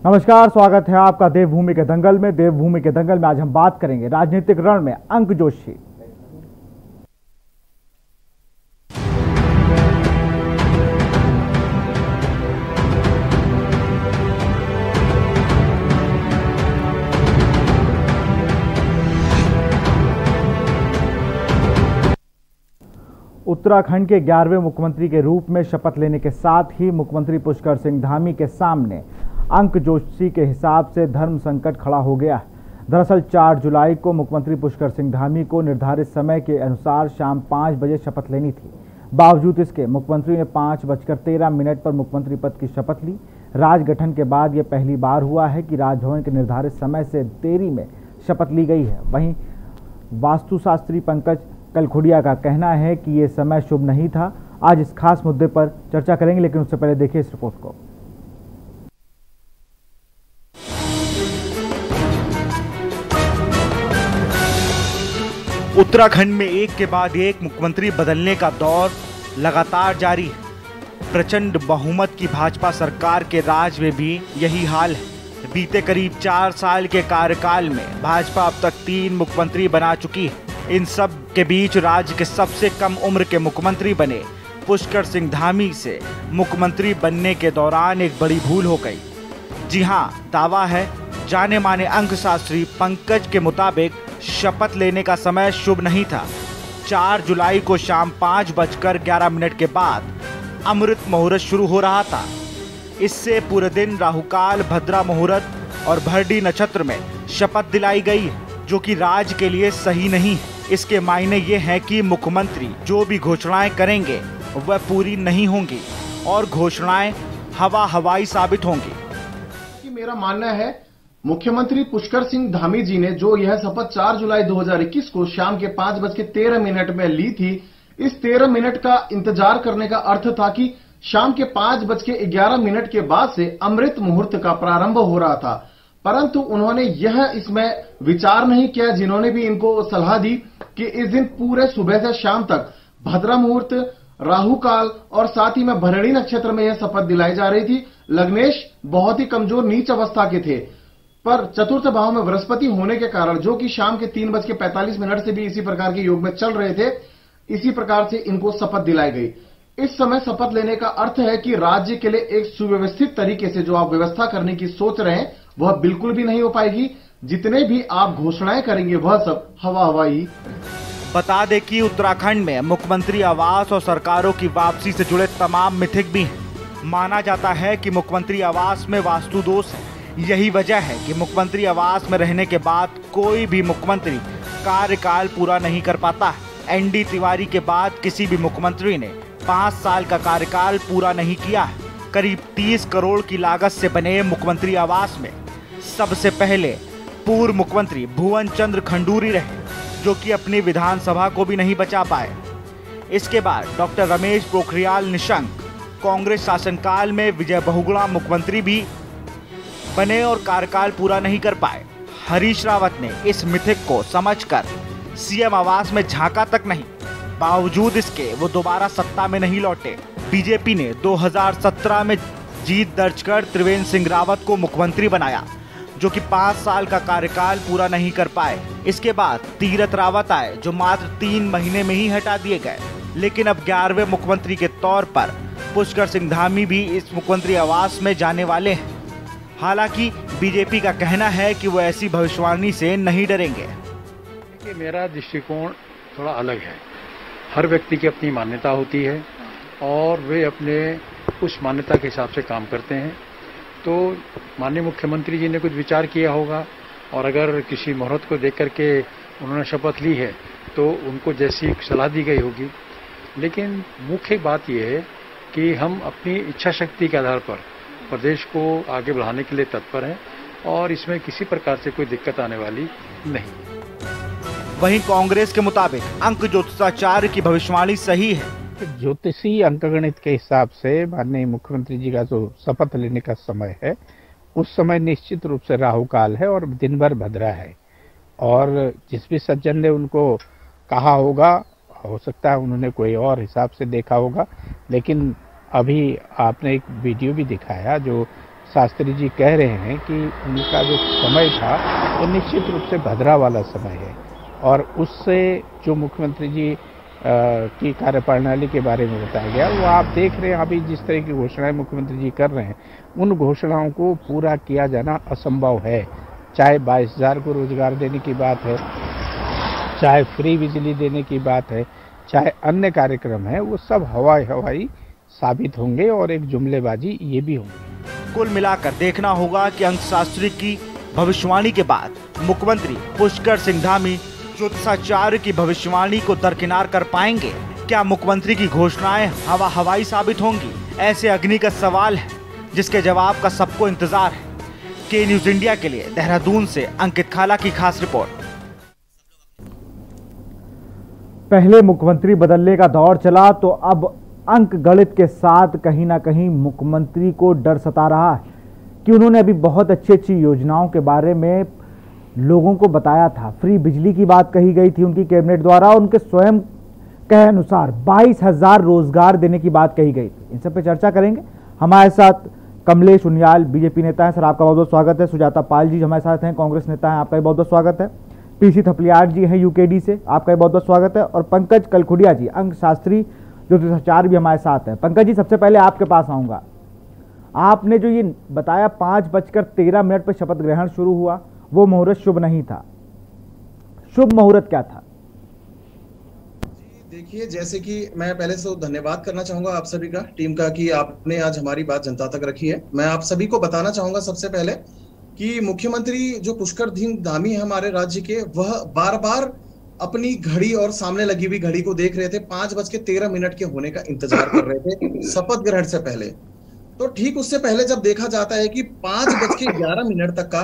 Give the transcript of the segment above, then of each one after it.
नमस्कार, स्वागत है आपका देवभूमि के दंगल में। देवभूमि के दंगल में आज हम बात करेंगे राजनीतिक रण में अंक जोशी। उत्तराखंड के 11वें मुख्यमंत्री के रूप में शपथ लेने के साथ ही मुख्यमंत्री पुष्कर सिंह धामी के सामने अंक जोशी के हिसाब से धर्म संकट खड़ा हो गया है। दरअसल 4 जुलाई को मुख्यमंत्री पुष्कर सिंह धामी को निर्धारित समय के अनुसार शाम 5 बजे शपथ लेनी थी। बावजूद इसके मुख्यमंत्री ने 5:13 पर मुख्यमंत्री पद की शपथ ली। राज गठन के बाद यह पहली बार हुआ है कि राजभवन के निर्धारित समय से देरी में शपथ ली गई है। वहीं वास्तुशास्त्री पंकज कलखुड़िया का कहना है कि ये समय शुभ नहीं था। आज इस खास मुद्दे पर चर्चा करेंगे, लेकिन उससे पहले देखिए इस रिपोर्ट को। उत्तराखंड में एक के बाद एक मुख्यमंत्री बदलने का दौर लगातार जारी है। प्रचंड बहुमत की भाजपा सरकार के राज में भी यही हाल है। बीते करीब 4 साल के कार्यकाल में भाजपा अब तक 3 मुख्यमंत्री बना चुकी है। इन सब के बीच राज्य के सबसे कम उम्र के मुख्यमंत्री बने पुष्कर सिंह धामी से मुख्यमंत्री बनने के दौरान एक बड़ी भूल हो गई। जी हां, दावा है जाने माने अंकशास्त्री पंकज के मुताबिक शपथ लेने का समय शुभ नहीं था। 4 जुलाई को शाम 5:11 के बाद अमृत मुहूर्त शुरू हो रहा था। इससे पूरे दिन राहुकाल, भद्रा मुहूर्त और भरडी नक्षत्र में शपथ दिलाई गई, जो कि राज्य के लिए सही नहीं है। इसके मायने ये हैं कि मुख्यमंत्री जो भी घोषणाएं करेंगे वह पूरी नहीं होंगी और घोषणाएं हवाई साबित होंगी। मेरा मानना है मुख्यमंत्री पुष्कर सिंह धामी जी ने जो यह शपथ 4 जुलाई 2021 को शाम के 5:13 में ली थी, इस 13 मिनट का इंतजार करने का अर्थ था कि शाम के 5:11 के बाद से अमृत मुहूर्त का प्रारंभ हो रहा था। परंतु उन्होंने यह इसमें विचार नहीं किया, जिन्होंने भी इनको सलाह दी कि इस दिन पूरे सुबह से शाम तक भद्रा मुहूर्त, राहु काल और साथ ही में भरणी नक्षत्र में यह शपथ दिलाई जा रही थी। लग्नेश बहुत ही कमजोर नीच अवस्था के थे, पर चतुर्थ भाव में बृहस्पति होने के कारण, जो कि शाम के 3:45 से भी इसी प्रकार के योग में चल रहे थे, इसी प्रकार से इनको शपथ दिलाई गई। इस समय शपथ लेने का अर्थ है कि राज्य के लिए एक सुव्यवस्थित तरीके से जो आप व्यवस्था करने की सोच रहे हैं वह बिल्कुल भी नहीं हो पाएगी। जितने भी आप घोषणाएं करेंगे वह सब हवाई। बता दें कि उत्तराखंड में मुख्यमंत्री आवास और सरकारों की वापसी से जुड़े तमाम मिथिक भी हैं। माना जाता है कि मुख्यमंत्री आवास में वास्तु दोष है। यही वजह है कि मुख्यमंत्री आवास में रहने के बाद कोई भी मुख्यमंत्री कार्यकाल पूरा नहीं कर पाता। एनडी तिवारी के बाद किसी भी मुख्यमंत्री ने 5 साल का कार्यकाल पूरा नहीं किया है। करीब 30 करोड़ की लागत से बने मुख्यमंत्री आवास में सबसे पहले पूर्व मुख्यमंत्री भुवन चंद्र खंडूरी रहे, जो कि अपनी विधानसभा को भी नहीं बचा पाए। इसके बाद डॉक्टर रमेश पोखरियाल निशंक कांग्रेस शासनकाल में विजय बहुगुणा मुख्यमंत्री भी बने और कार्यकाल पूरा नहीं कर पाए। हरीश रावत ने इस मिथिक को समझकर सीएम आवास में झांका तक नहीं। बावजूद इसके वो दोबारा सत्ता में नहीं लौटे। बीजेपी ने 2017 में जीत दर्ज कर त्रिवेंद्र सिंह रावत को मुख्यमंत्री बनाया, जो कि 5 साल का कार्यकाल पूरा नहीं कर पाए। इसके बाद तीरथ रावत आए, जो मात्र 3 महीने में ही हटा दिए गए। लेकिन अब 11वें मुख्यमंत्री के तौर पर पुष्कर सिंह धामी भी इस मुख्यमंत्री आवास में जाने वाले हैं। हालांकि बीजेपी का कहना है कि वो ऐसी भविष्यवाणी से नहीं डरेंगे। कि मेरा दृष्टिकोण थोड़ा अलग है। हर व्यक्ति की अपनी मान्यता होती है और वे अपने उस मान्यता के हिसाब से काम करते हैं। तो माननीय मुख्यमंत्री जी ने कुछ विचार किया होगा और अगर किसी मुहूर्त को देख करके उन्होंने शपथ ली है तो उनको जैसी सलाह दी गई होगी। लेकिन मुख्य बात यह है कि हम अपनी इच्छा शक्ति के आधार पर प्रदेश को आगे बढ़ाने के लिए तत्पर हैं और इसमें किसी प्रकार से कोई दिक्कत आने वाली नहीं। वहीं कांग्रेस के मुताबिक अंक ज्योतिषाचार्य की भविष्यवाणी सही है। ज्योतिषी अंकगणित के हिसाब से माननीय मुख्यमंत्री जी का जो शपथ लेने का समय है, उस समय निश्चित रूप से राहु काल है और दिन भर भद्रा है। और जिस भी सज्जन ने उनको कहा होगा, हो सकता है उन्होंने कोई और हिसाब से देखा होगा, लेकिन अभी आपने एक वीडियो भी दिखाया जो शास्त्री जी कह रहे हैं कि उनका जो समय था वो निश्चित रूप से भद्रा वाला समय है, और उससे जो मुख्यमंत्री जी की कार्यप्रणाली के बारे में बताया गया, वो आप देख रहे हैं अभी जिस तरह की घोषणाएं मुख्यमंत्री जी कर रहे हैं, उन घोषणाओं को पूरा किया जाना असंभव है। चाहे 22,000 को रोजगार देने की बात है, चाहे फ्री बिजली देने की बात है, चाहे अन्य कार्यक्रम है, वो सब हवाई साबित होंगे और एक जुमलेबाजी ये भी होंगे। कुल मिलाकर देखना होगा कि अंक शास्त्री की भविष्यवाणी के बाद मुख्यमंत्री पुष्कर सिंह धामी ज्योतिषाचार्य की भविष्यवाणी को दरकिनार कर पाएंगे। क्या मुख्यमंत्री की घोषणाएं हवाई साबित होंगी? ऐसे अग्निगत सवाल है जिसके जवाब का सबको इंतजार है। के न्यूज इंडिया के लिए देहरादून से अंकित खाला की खास रिपोर्ट। पहले मुख्यमंत्री बदलने का दौर चला तो अब अंक गणित के साथ कहीं ना कहीं मुख्यमंत्री को डर सता रहा है कि उन्होंने अभी बहुत अच्छी योजनाओं के बारे में लोगों को बताया था। फ्री बिजली की बात कही गई थी उनकी कैबिनेट द्वारा, उनके स्वयं कहे अनुसार 22,000 रोजगार देने की बात कही गई थी। इन सब पे चर्चा करेंगे। हमारे साथ कमलेश उनियाल बीजेपी नेता हैं, सर आपका बहुत बहुत स्वागत है। सुजाता पाल जी हमारे साथ हैं, कांग्रेस नेता हैं, आपका भी बहुत बहुत स्वागत है। पीसी थपलियार जी हैं यूकेडी से, आपका भी बहुत बहुत स्वागत है। और पंकज कलखुड़िया जी अंक शास्त्री ज्योतिषाचार्य भी हमारे साथ हैं। पंकज जी, सबसे पहले आपके पास आऊंगा। आपने जो ये बताया 5:13 पर शपथ ग्रहण शुरू हुआ, वो मुहूर्त शुभ नहीं था, शुभ मुहूर्त क्या था? देखिए, जैसे कि मैं पहले से धन्यवाद करना चाहूंगा आप सभी का, टीम का, कि आपने आज हमारी बात जनता तक रखी है। मैं आप सभी को बताना चाहूंगा सबसे पहले कि मुख्यमंत्री जो पुष्कर सिंह धामी है हमारे राज्य के, वह बार बार अपनी घड़ी और सामने लगी हुई घड़ी को देख रहे थे। 5:13 के होने का इंतजार कर रहे थे शपथ ग्रहण से पहले। तो ठीक उससे पहले जब देखा जाता है कि 5:11 तक का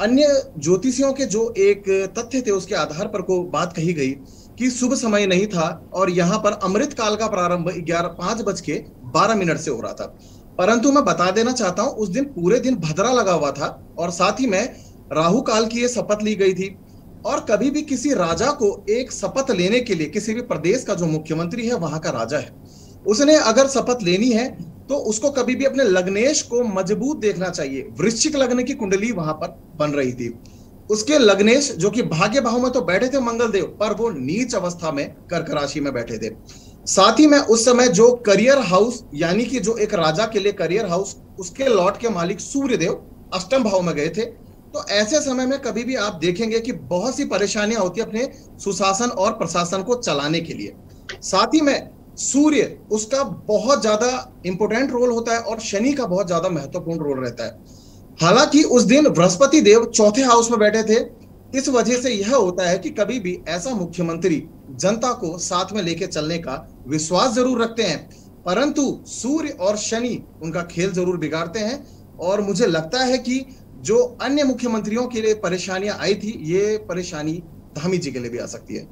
अन्य ज्योतिषियों के जो एक तथ्य थे उसके आधार पर को बात कही गई कि शुभ समय नहीं था, और यहाँ पर अमृत काल का प्रारंभ 5:12 से हो रहा था। परंतु मैं बता देना चाहता हूं, उस दिन पूरे दिन भद्रा लगा हुआ था, और साथ ही में राहु काल की ये शपथ ली गई थी। और कभी भी किसी राजा को एक शपथ लेने के लिए, किसी भी प्रदेश का जो मुख्यमंत्री है वहां का राजा है, उसने अगर शपथ लेनी है तो उसको कभी भी अपने लग्नेश को मजबूत देखना चाहिए। वृश्चिक लग्न की कुंडली वहां पर बन रही थी। उसके लग्नेश जो कि भाग्य भाव में तो बैठे थे मंगल देव, पर वो नीच अवस्था में कर्क राशि में बैठे थे। साथ ही में उस समय जो करियर हाउस, यानी कि जो एक राजा के लिए करियर हाउस, उसके लॉर्ड के मालिक सूर्य देव अष्टम भाव में गए थे। तो ऐसे समय में कभी भी आप देखेंगे कि बहुत सी परेशानियां होती है अपने सुशासन और प्रशासन को चलाने के लिए। साथ ही में सूर्य, उसका बहुत ज्यादा इंपोर्टेंट रोल होता है, और शनि का बहुत ज्यादा महत्वपूर्ण रोल रहता है। हालांकि उस दिन बृहस्पति देव चौथे हाउस में बैठे थे। इस वजह से यह होता है कि कभी भी ऐसा मुख्यमंत्री जनता को साथ में लेके चलने का विश्वास जरूर रखते हैं, परंतु सूर्य और शनि उनका खेल जरूर बिगाड़ते हैं। और मुझे लगता है कि जो अन्य मुख्यमंत्रियों के लिए परेशानियां आई थी, ये परेशानी धामी जी के लिए भी आ सकती है।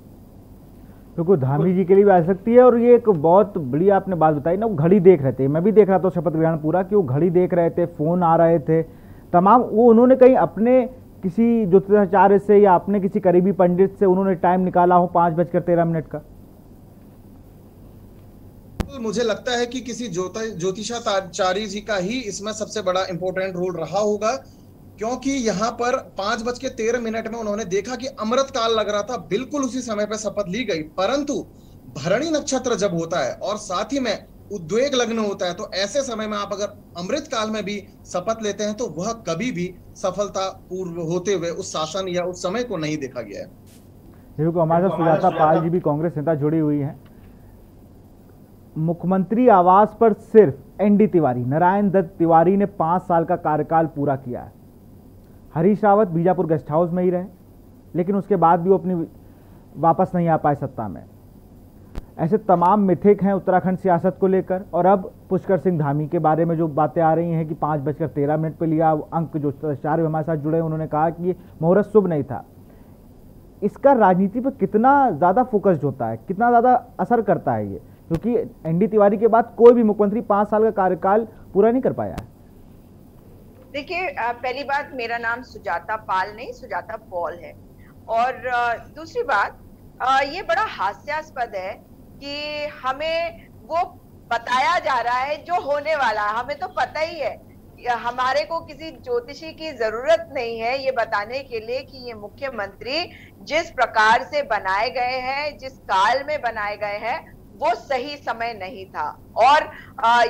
तो धामी जी के लिए भी आ सकती है। और ये एक बहुत बड़ी आपने बात बताई ना, वो घड़ी देख रहे थे। मैं भी देख रहा था शपथ ग्रहण पूरा, कि वो घड़ी देख रहे थे, फोन आ रहे थे तमाम। वो उन्होंने कहीं अपने किसी ज्योतिषाचार्य से या अपने किसी करीबी पंडित से उन्होंने टाइम निकाला हो 5:13 का? मुझे लगता है कि किसी ज्योतिषाचार्य जी का ही इसमें सबसे बड़ा इंपॉर्टेंट रोल रहा होगा, क्योंकि यहाँ पर 5:13 में उन्होंने देखा कि अमृत काल लग रहा था। बिल्कुल उसी समय पर शपथ ली गई, परंतु भरणी नक्षत्र जब होता है और साथ ही में उद्वेग लग्न होता है, तो ऐसे समय में आप अगर अमृत काल में भी शपथ लेते हैं तो वह कभी भी सफलता पूर्व होते हुए उस शासन या उस समय को नहीं देखा गया है। देखो, हमारे साथ सुजाता पाल जी भी कांग्रेस नेता जुड़ी हुई हैं। मुख्यमंत्री आवास पर सिर्फ एनडी तिवारी, नारायण दत्त तिवारी ने 5 साल का कार्यकाल पूरा किया है। हरीश रावत बीजापुर गेस्ट हाउस में ही रहे, लेकिन उसके बाद भी वो अपनी वापस नहीं आ पाए सत्ता में। ऐसे तमाम मिथिक हैं उत्तराखंड सियासत को लेकर। और अब पुष्कर सिंह धामी के बारे में जो बातें आ रही हैं कि 5:13 पे लिया। अंक जो ज्योतिषाचार्य हमारे साथ जुड़े, उन्होंने कहा कि ये मुहूर्त शुभ नहीं था। इसका राजनीति पर कितना ज्यादा फोकस्ड होता है, कितना ज्यादा असर करता है ये? क्योंकि एनडी तिवारी के बाद कोई भी मुख्यमंत्री 5 साल का कार्यकाल पूरा नहीं कर पाया है। देखिए, पहली बात, मेरा नाम सुजाता पाल नहीं, सुजाता पॉल है। और दूसरी बात, ये बड़ा हास्यास्पद है कि हमें वो बताया जा रहा है जो होने वाला है। हमें तो पता ही है हमारे को किसी ज्योतिषी की जरूरत नहीं है ये बताने के लिए कि ये मुख्यमंत्री जिस प्रकार से बनाए गए हैं, जिस काल में बनाए गए हैं, वो सही समय नहीं था। और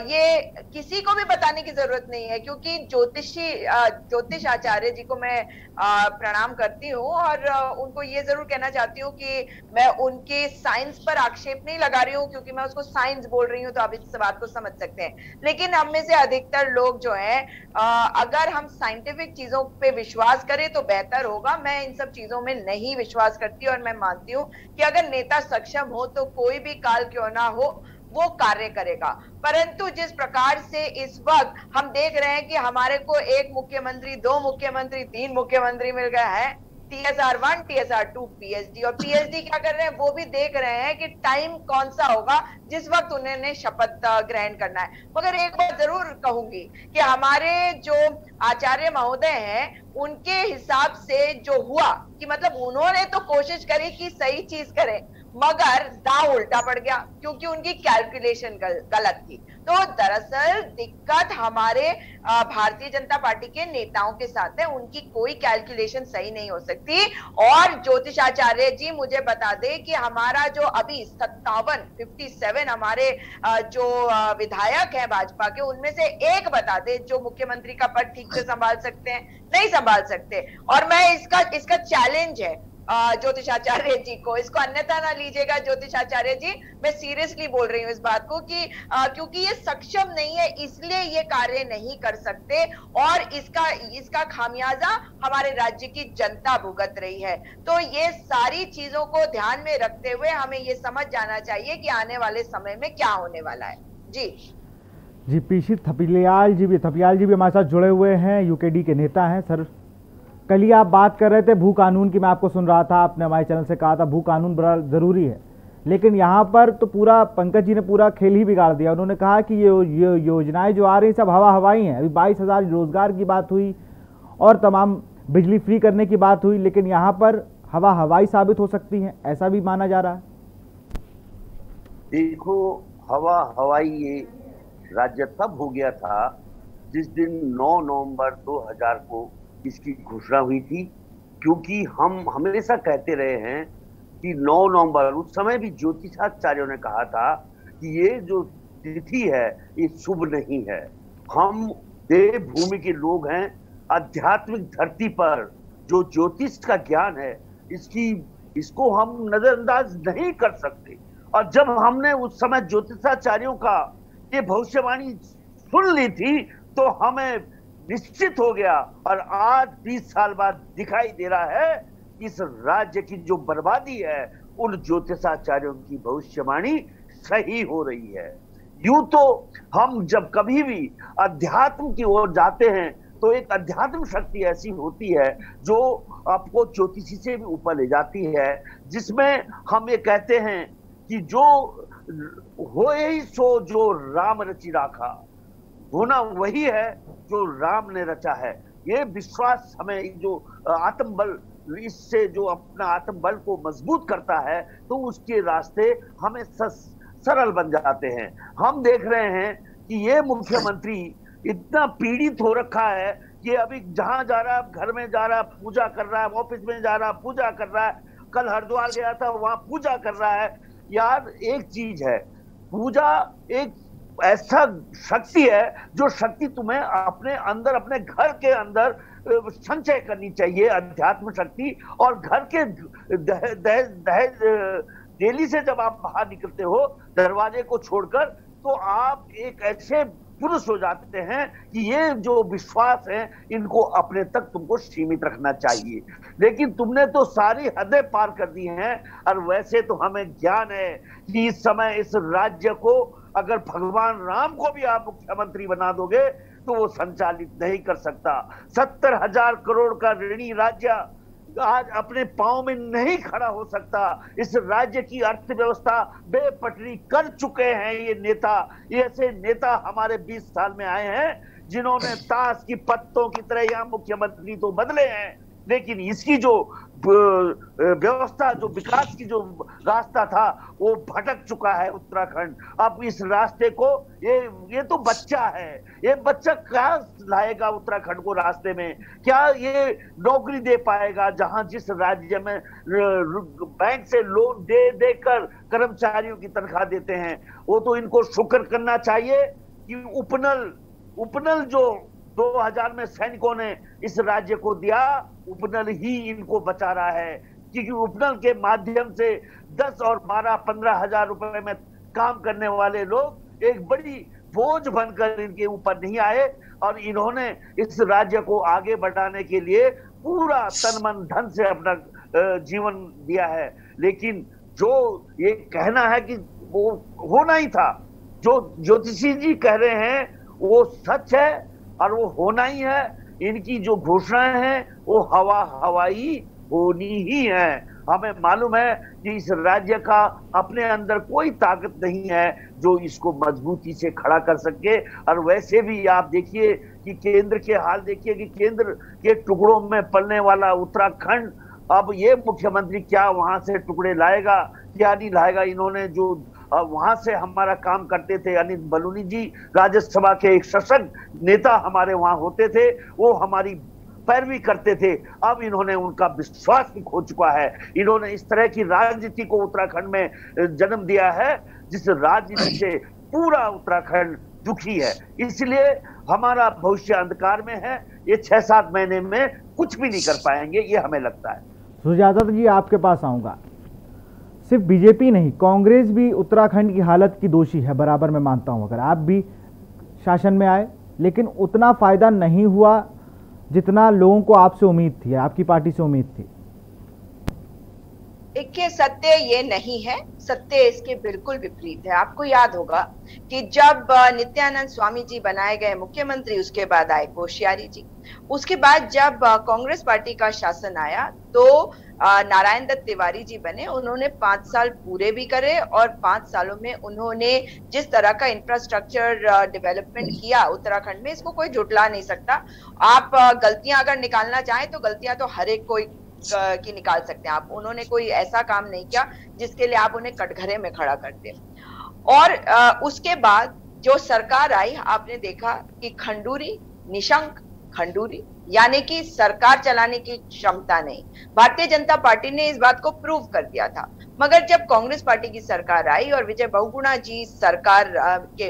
ये किसी को भी बताने की जरूरत नहीं है, क्योंकि ज्योतिष आचार्य जी को मैं प्रणाम करती हूँ और उनको ये जरूर कहना चाहती हूँ कि मैं उनके साइंस पर आक्षेप नहीं लगा रही हूँ, क्योंकि मैं उसको साइंस बोल रही हूँ तो आप इस बात को समझ सकते हैं। लेकिन हम में से अधिकतर लोग जो है अगर हम साइंटिफिक चीजों पे विश्वास करें तो बेहतर होगा। मैं इन सब चीजों में नहीं विश्वास करती और मैं मानती हूँ कि अगर नेता सक्षम हो तो कोई भी काल क्यों ना हो वो कार्य करेगा। परंतु जिस प्रकार से इस वक्त हम देख रहे हैं कि हमारे को एक मुख्यमंत्री, दो मुख्यमंत्री, तीन मुख्यमंत्री मिल गया है, TSR1, TSR2, PhD, और PhD क्या कर रहे हैं वो भी देख रहे हैं कि टाइम कौन सा होगा जिस वक्त उन्होंने शपथ ग्रहण करना है। मगर एक बात जरूर कहूंगी कि हमारे जो आचार्य महोदय हैं उनके हिसाब से जो हुआ कि मतलब उन्होंने तो कोशिश करी कि सही चीज करें, मगर दांव उल्टा पड़ गया क्योंकि उनकी कैलकुलेशन गलत थी। तो दरअसल दिक्कत हमारे भारतीय जनता पार्टी के नेताओं के साथ है, उनकी कोई कैलकुलेशन सही नहीं हो सकती। और ज्योतिष आचार्य जी मुझे बता दे कि हमारा जो अभी 57 हमारे जो विधायक हैं भाजपा के, उनमें से एक बता दे जो मुख्यमंत्री का पद ठीक से संभाल सकते हैं, नहीं संभाल सकते। और मैं इसका चैलेंज है ज्योतिषाचार्य जी को, इसको अन्यथा ना लीजिएगा ज्योतिषाचार्य जी, मैं सीरियसली बोल रही हूँ इस बात को कि क्योंकि ये सक्षम नहीं है इसलिए ये कार्य नहीं कर सकते और इसका खामियाजा हमारे राज्य की जनता भुगत रही है। तो ये सारी चीजों को ध्यान में रखते हुए हमें ये समझ जाना चाहिए कि आने वाले समय में क्या होने वाला है। जी पीशित थपियाल जी भी हमारे साथ जुड़े हुए हैं, यूकेडी के नेता हैं। सर, कल ही आप बात कर रहे थे भू कानून की, मैं आपको सुन रहा था, आपने हमारे चैनल से कहा था भू कानून बड़ा ज़रूरी है, लेकिन यहाँ पर तो पूरा पंकज जी ने पूरा खेल ही बिगाड़ दिया। उन्होंने कहा कि ये योजनाएं जो आ रही सब हवाई हैं। अभी 22,000 रोजगार की बात हुई और तमाम बिजली फ्री करने की बात हुई, लेकिन यहाँ पर हवाई साबित हो सकती हैं, ऐसा भी माना जा रहा है। देखो, हवाई ये राज्य तब हो गया था जिस दिन 9 नवंबर 2000 को इसकी घोषणा हुई थी, क्योंकि हम हमेशा कहते रहे हैं कि 9 नवंबर, उस समय भी ज्योतिषाचार्यों ने कहा था कि ये जो तिथि है ये शुभ नहीं है। हम देवभूमि के लोग हैं, आध्यात्मिक धरती पर जो ज्योतिष का ज्ञान है इसको हम नजरअंदाज नहीं कर सकते। और जब हमने उस समय ज्योतिषाचार्यों का ये भविष्यवाणी सुन ली थी तो हमें निश्चित हो गया, और आज 20 साल बाद दिखाई दे रहा है इस राज्य की जो बर्बादी है उन ज्योतिषाचार्यों की भविष्यवाणी सही हो रही है। यूं तो हम जब कभी भी अध्यात्म की ओर जाते हैं तो एक अध्यात्म शक्ति ऐसी होती है जो आपको ज्योतिषी से भी ऊपर ले जाती है, जिसमें हम ये कहते हैं कि जो होए ही सो जो राम रचि राखा, होना वही है जो राम ने रचा है। ये विश्वास हमें जो आत्मबल, इससे जो अपना आत्मबल को मजबूत करता है तो उसके रास्ते हमें सरल बन जाते हैं। हम देख रहे हैं कि ये मुख्यमंत्री इतना पीड़ित हो रखा है कि अभी जहां जा रहा है, घर में जा रहा है पूजा कर रहा है, ऑफिस में जा रहा है पूजा कर रहा है, कल हरिद्वार गया था वहां पूजा कर रहा है। यार, एक चीज है, पूजा एक ऐसा शक्ति है जो शक्ति तुम्हें अपने अंदर, अपने घर के अंदर संचय करनी चाहिए, अध्यात्म शक्ति। और घर के डेली से जब आप बाहर निकलते हो दरवाजे को छोड़कर, तो आप एक ऐसे पुरुष हो जाते हैं कि ये जो विश्वास है इनको अपने तक तुमको सीमित रखना चाहिए। लेकिन तुमने तो सारी हदें पार कर दी हैं। और वैसे तो हमें ज्ञान है कि इस समय इस राज्य को अगर भगवान राम को भी आप मुख्यमंत्री बना दोगे तो वो संचालित नहीं कर सकता। 70,000 करोड़ का ऋणी राज्य आज अपने पांव में नहीं खड़ा हो सकता। इस राज्य की अर्थव्यवस्था बेपटरी कर चुके हैं ये नेता। ऐसे नेता हमारे 20 साल में आए हैं जिन्होंने ताश की पत्तों की तरह यहाँ मुख्यमंत्री तो बदले हैं, लेकिन इसकी जो व्यवस्था, जो विकास की जो रास्ता था वो भटक चुका है उत्तराखंड। अब इस रास्ते को ये तो बच्चा है, ये बच्चा क्या लाएगा उत्तराखंड को रास्ते में? क्या ये नौकरी दे पाएगा जहां जिस राज्य में बैंक से लोन दे देकर कर्मचारियों की तनख्वाह देते हैं? वो तो इनको शुक्र करना चाहिए कि उपनल जो 2000 में सैनिकों ने इस राज्य को दिया, उपनल ही इनको बचा रहा है, क्योंकि उपनल के माध्यम से 10 और 12-15 हजार रुपए में काम करने वाले लोग एक बड़ी बोझ बनकर इनके ऊपर नहीं आए, और इन्होंने इस राज्य को आगे बढ़ाने के लिए पूरा तन मन धन से अपना जीवन दिया है। लेकिन जो ये कहना है कि वो होना ही था, जो ज्योतिषी जी कह रहे हैं वो सच है और वो होना ही है। इनकी जो घोषणाएं हैं वो हवाई होनी ही है। हमें मालूम है कि इस राज्य का अपने अंदर कोई ताकत नहीं है जो इसको मजबूती से खड़ा कर सके। और वैसे भी आप देखिए कि केंद्र के हाल देखिए कि केंद्र के टुकड़ों में पलने वाला उत्तराखंड, अब ये मुख्यमंत्री क्या वहां से टुकड़े लाएगा, क्या नहीं लाएगा? इन्होंने जो वहां से हमारा काम करते थे, अनिल बलूनी जी राज्यसभा के एक सशक्त नेता हमारे वहां होते थे, वो हमारी पैरवी करते थे। अब इन्होंने उनका विश्वास भी खो चुका है। इन्होंने इस तरह की राजनीति को उत्तराखंड में जन्म दिया है जिस राजनीति से पूरा उत्तराखंड दुखी है। इसलिए हमारा भविष्य अंधकार में है। ये 6-7 महीने में कुछ भी नहीं कर पाएंगे, ये हमें लगता है। सुजाता जी, आपके पास आऊंगा। सिर्फ बीजेपी नहीं, कांग्रेस भी उत्तराखंड की हालत की दोषी है, बराबर मैं मानता हूं। अगर आप भी शासन में आए, लेकिन उतना फायदा नहीं हुआ जितना लोगों को आपसे उम्मीद थी, आपकी पार्टी से उम्मीद थी। देखिए, सत्य ये नहीं है, सत्य इसके बिल्कुल विपरीत है। आपको याद होगा कि जब नित्यानंद स्वामी जी बनाए गए मुख्यमंत्री, उसके बाद आए कोश्यारी जी, उसके बाद जब कांग्रेस पार्टी का शासन आया तो नारायण दत्त तिवारी जी बने। उन्होंने 5 साल पूरे भी करे और 5 सालों में उन्होंने जिस तरह का इंफ्रास्ट्रक्चर डेवलपमेंट किया उत्तराखंड में, इसको कोई जुटला नहीं सकता। आप गलतियां अगर निकालना चाहें तो गलतियां तो हर एक कोई की निकाल सकते हैं आप। उन्होंने कोई ऐसा काम नहीं किया जिसके लिए आप उन्हें कटघरे में खड़ा करते। और उसके बाद जो सरकार आई, आपने देखा कि खंडूरी, निशंक खंडूरी, यानी कि सरकार चलाने की क्षमता नहीं। भारतीय जनता पार्टी ने इस बात को प्रूव कर दिया था। मगर जब कांग्रेस पार्टी की सरकार आई और विजय बहुगुणा जी सरकार के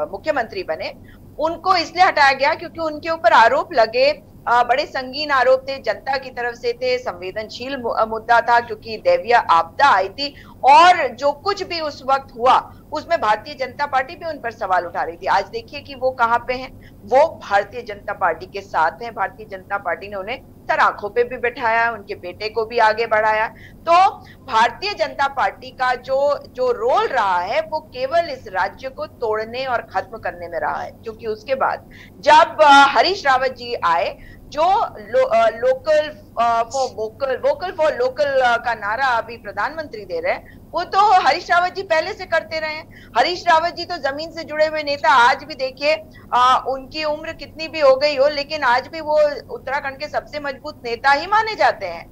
मुख्यमंत्री बने, उनको इसलिए हटाया गया क्योंकि उनके ऊपर आरोप लगे, बड़े संगीन आरोप थे, जनता की तरफ से थे, संवेदनशील मुद्दा था क्योंकि दैवीय आपदा आई थी और जो कुछ भी उस वक्त हुआ उसमें भारतीय जनता पार्टी भी उन पर सवाल उठा रही थी। आज देखिए कि वो कहां पे हैं, वो भारतीय जनता पार्टी के साथ हैं। भारतीय जनता पार्टी ने उन्हें सर आंखों पे भी बैठाया, उनके बेटे को भी आगे बढ़ाया। तो भारतीय जनता पार्टी का जो रोल रहा है वो केवल इस राज्य को तोड़ने और खत्म करने में रहा है। क्योंकि उसके बाद जब हरीश रावत जी आए, जो local for vocal, vocal for local का नारा अभी प्रधानमंत्री दे रहे हैं, वो तो हरीश रावत जी पहले से करते रहे हैं। हरीश रावत जी तो जमीन से जुड़े हुए नेता, आज भी देखिए उनकी उम्र कितनी भी हो गई हो, लेकिन आज भी वो उत्तराखंड के सबसे मजबूत नेता ही माने जाते हैं।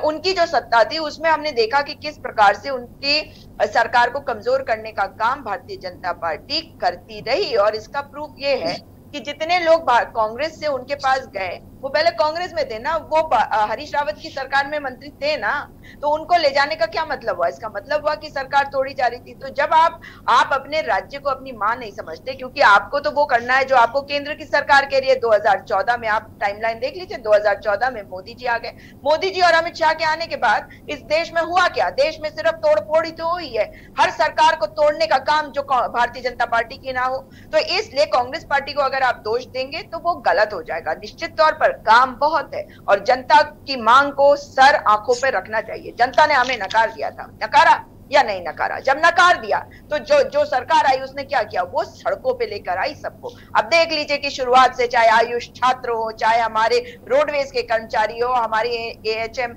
उनकी जो सत्ता थी उसमें हमने देखा कि किस प्रकार से उनकी सरकार को कमजोर करने का काम भारतीय जनता पार्टी करती रही। और इसका प्रूफ ये है कि जितने लोग कांग्रेस से उनके पास गए वो पहले कांग्रेस में थे ना, वो हरीश रावत की सरकार में मंत्री थे ना, तो उनको ले जाने का क्या मतलब हुआ? इसका मतलब हुआ कि सरकार तोड़ी जा रही थी। तो जब आप अपने राज्य को अपनी मां नहीं समझते, क्योंकि आपको तो वो करना है जो आपको केंद्र की सरकार कह रही है। 2014 में आप टाइमलाइन देख लीजिए, 2014 में मोदी जी आ गए। मोदी जी और अमित शाह के आने के बाद इस देश में हुआ क्या? देश में सिर्फ तोड़फोड़ ही तो हुई है। हर सरकार को तोड़ने का काम जो भारतीय जनता पार्टी की ना हो। तो इसलिए कांग्रेस पार्टी को अगर आप दोष देंगे तो वो गलत हो जाएगा। निश्चित तौर पर काम बहुत है और जनता की मांग को सर आंखों पे रखना चाहिए। जनता ने हमें नकार दिया था, नकारा या नहीं नकारा? जब नकार दिया तो जो सरकार आई उसने क्या किया? वो सड़कों पे लेकर आई सबको। अब देख लीजिए कि शुरुआत से चाहे आयुष छात्र हो, चाहे हमारे रोडवेज के कर्मचारी हो, हमारी AHM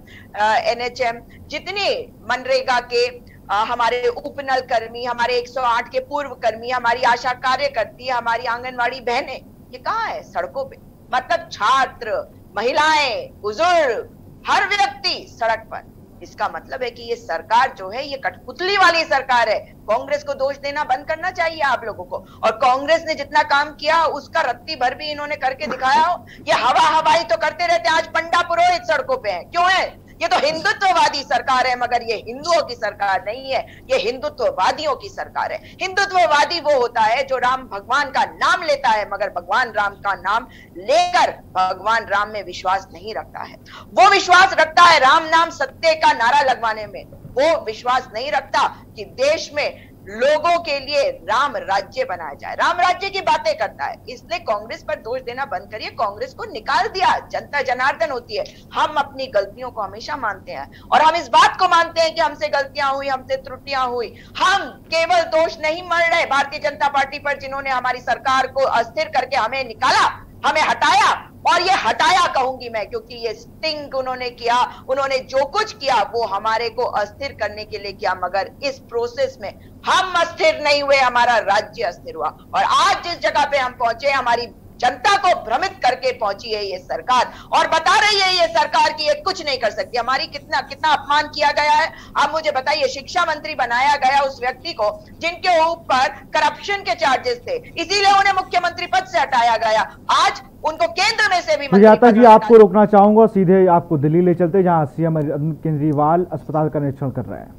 NHM, जितने मनरेगा के हमारे उपनल कर्मी, हमारे 108 के पूर्व कर्मी, हमारी आशा कार्यकर्ती, हमारी आंगनवाड़ी बहनें, ये कहाँ है? सड़कों पे। मतलब छात्र, महिलाएं, बुजुर्ग, हर व्यक्ति सड़क पर। इसका मतलब है कि ये सरकार जो है ये कठपुतली वाली सरकार है। कांग्रेस को दोष देना बंद करना चाहिए आप लोगों को। और कांग्रेस ने जितना काम किया उसका रत्ती भर भी इन्होंने करके दिखाया हो। ये हवा हवाई तो करते रहते हैं। आज पंडा पुरोहित सड़कों पे है, क्यों है? ये तो हिंदुत्ववादी सरकार है, मगर ये हिंदुओं की सरकार नहीं है, ये हिंदुत्ववादियों की सरकार है। हिंदुत्ववादी वो होता है जो राम भगवान का नाम लेता है, मगर भगवान राम का नाम लेकर भगवान राम में विश्वास नहीं रखता है। वो विश्वास रखता है राम नाम सत्य का नारा लगवाने में, वो विश्वास नहीं रखता कि देश में लोगों के लिए राम राज्य बनाया जाए। राम राज्य की बातें करता है। इसलिए कांग्रेस पर दोष देना बंद करिए। कांग्रेस को निकाल दिया, जनता जनार्दन होती है। हम अपनी गलतियों को हमेशा मानते हैं और हम इस बात को मानते हैं कि हमसे गलतियां हुई, हमसे त्रुटियां हुई। हम केवल दोष नहीं मर रहे भारतीय जनता पार्टी पर, जिन्होंने हमारी सरकार को अस्थिर करके हमें निकाला, हमें हटाया। और ये हटाया कहूंगी मैं, क्योंकि ये स्टिंग उन्होंने किया, उन्होंने जो कुछ किया वो हमारे को अस्थिर करने के लिए किया, मगर इस प्रोसेस में हम अस्थिर नहीं हुए, हमारा राज्य अस्थिर हुआ। और आज जिस जगह पे हम पहुंचे, हमारी जनता को भ्रमित करके पहुंची है ये सरकार, और बता रही है ये सरकार कि ये कुछ नहीं कर सकती। हमारी कितना कितना अपमान किया गया है। आप मुझे बताइए, शिक्षा मंत्री बनाया गया उस व्यक्ति को जिनके ऊपर करप्शन के चार्जेस थे, इसीलिए उन्हें मुख्यमंत्री पद से हटाया गया। आज उनको केंद्र में से भी सुजाता जी, आपको रोकना चाहूंगा, सीधे आपको दिल्ली ले चलते जहां सीएम अरविंद केजरीवाल अस्पताल का निरीक्षण कर रहे हैं।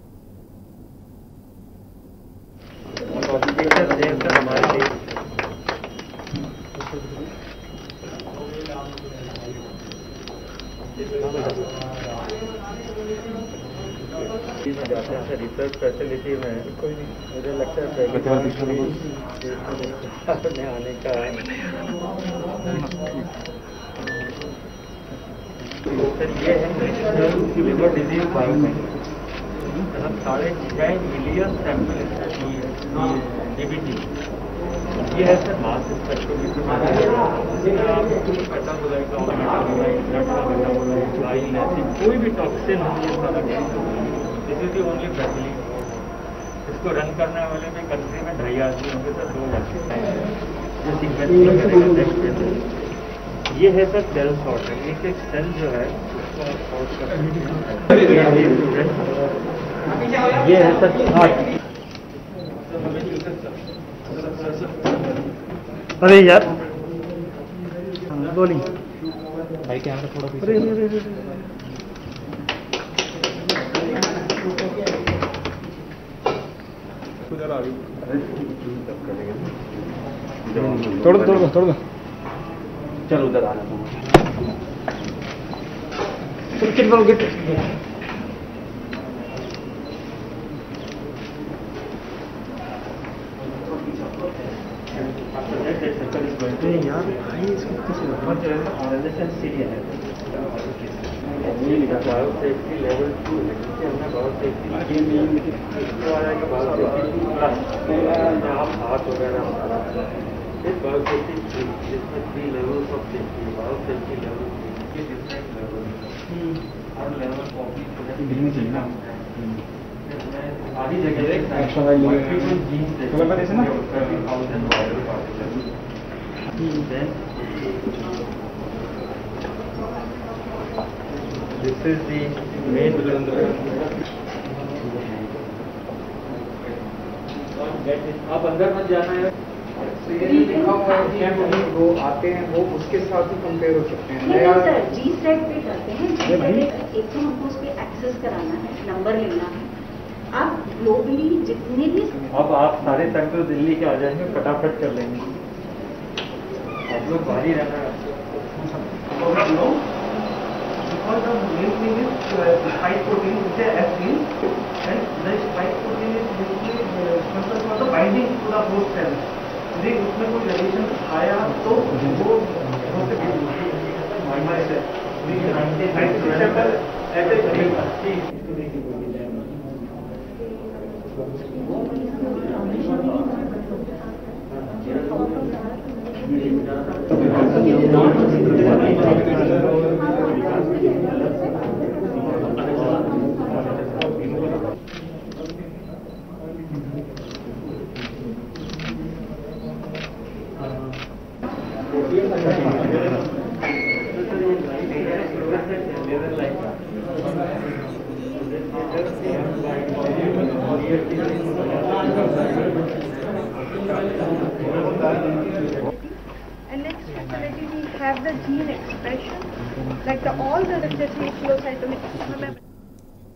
रिसर्च फैसिलिटी में मुझे लगता है आने का सर ये है national liver disease biobank, 6.5 million sample DBT. ये है सर मास स्पेक्ट्रोमीटर, कटा बुलाई का कटा बुलाई कोई भी टॉक्सिन हो, ये सारा this is the only facility. इसको रन करने वाले भी कंट्री में 2.5 आदमी होंगे सर, 2 जो सीक्वेंसिंग करेगा। ये है सर सेल सॉर्टर, एक सेल जो है उसको सॉर्ट करना। ये है सर हार्ट। अरे यार बोलिंग भाई, कैमरा थोड़ा तोड़ दो चल उधर आना यार भाई, सेफ्टी लेवल 2 है, हमने आप हाथ वगैरह सेफ्टी, जिसमें 3 levels of safety, safety level her level copy आधी This is the main आप अंदर मत जाना है। तो ये लिखा हुआ है कि वो आते हैं वो उसके साथ ही कंपेयर हो सकते हैं। नहीं सर, जी सेट पे करते हैं। एक तो हमको उस पर एक्सेस कराना है, नंबर लेना है। आप ग्लोबली जितने भी अब आप सारे सेंटर दिल्ली के आ जाएंगे, फटाफट कर लेंगे। आप लोग बाहरी रहना है। Because the main thing is spike protein, which is F3, and the spike protein is basically responsible for the binding to the host cell. यदि उसमें कोई रेडिएशन आया तो वो And next facility we have the gene expression, like all the flow.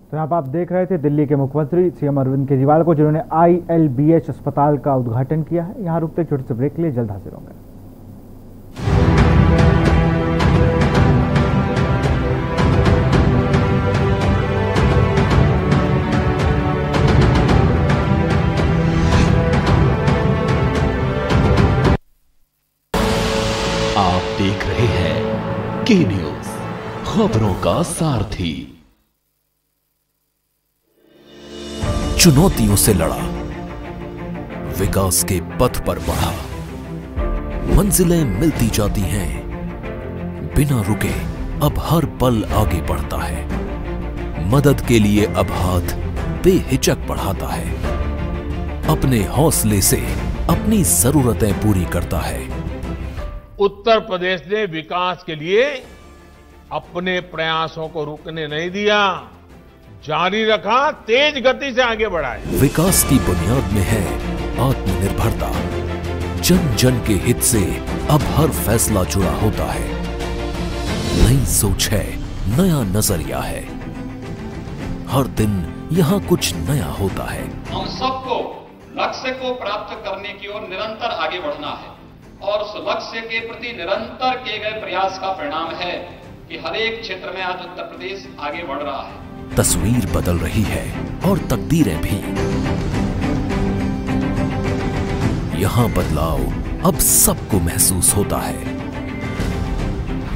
तो यहाँ पर आप देख रहे थे दिल्ली के मुख्यमंत्री सीएम अरविंद केजरीवाल को, जिन्होंने ILBH अस्पताल का उद्घाटन किया है। यहाँ रुकते छोटे से ब्रेक के लिए, जल्द हाजिर होंगे। आप देख रहे हैं के न्यूज, खबरों का सारथी। चुनौतियों से लड़ा, विकास के पथ पर बढ़ा, मंजिलें मिलती जाती हैं, बिना रुके अब हर पल आगे बढ़ता है, मदद के लिए अब हाथ बेहिचक बढ़ाता है, अपने हौसले से अपनी जरूरतें पूरी करता है। उत्तर प्रदेश ने विकास के लिए अपने प्रयासों को रुकने नहीं दिया, जारी रखा, तेज गति से आगे बढ़ाए। विकास की बुनियाद में है आत्मनिर्भरता। जन जन के हित से अब हर फैसला जुड़ा होता है। नई सोच है, नया नजरिया है, हर दिन यहाँ कुछ नया होता है। हम सबको लक्ष्य को प्राप्त करने की ओर निरंतर आगे बढ़ना है और उस लक्ष्य के प्रति निरंतर किए गए प्रयास का परिणाम है कि हर एक क्षेत्र में आज उत्तर प्रदेश आगे बढ़ रहा है। तस्वीर बदल रही है और तकदीरें भी। यहां बदलाव अब सबको महसूस होता है।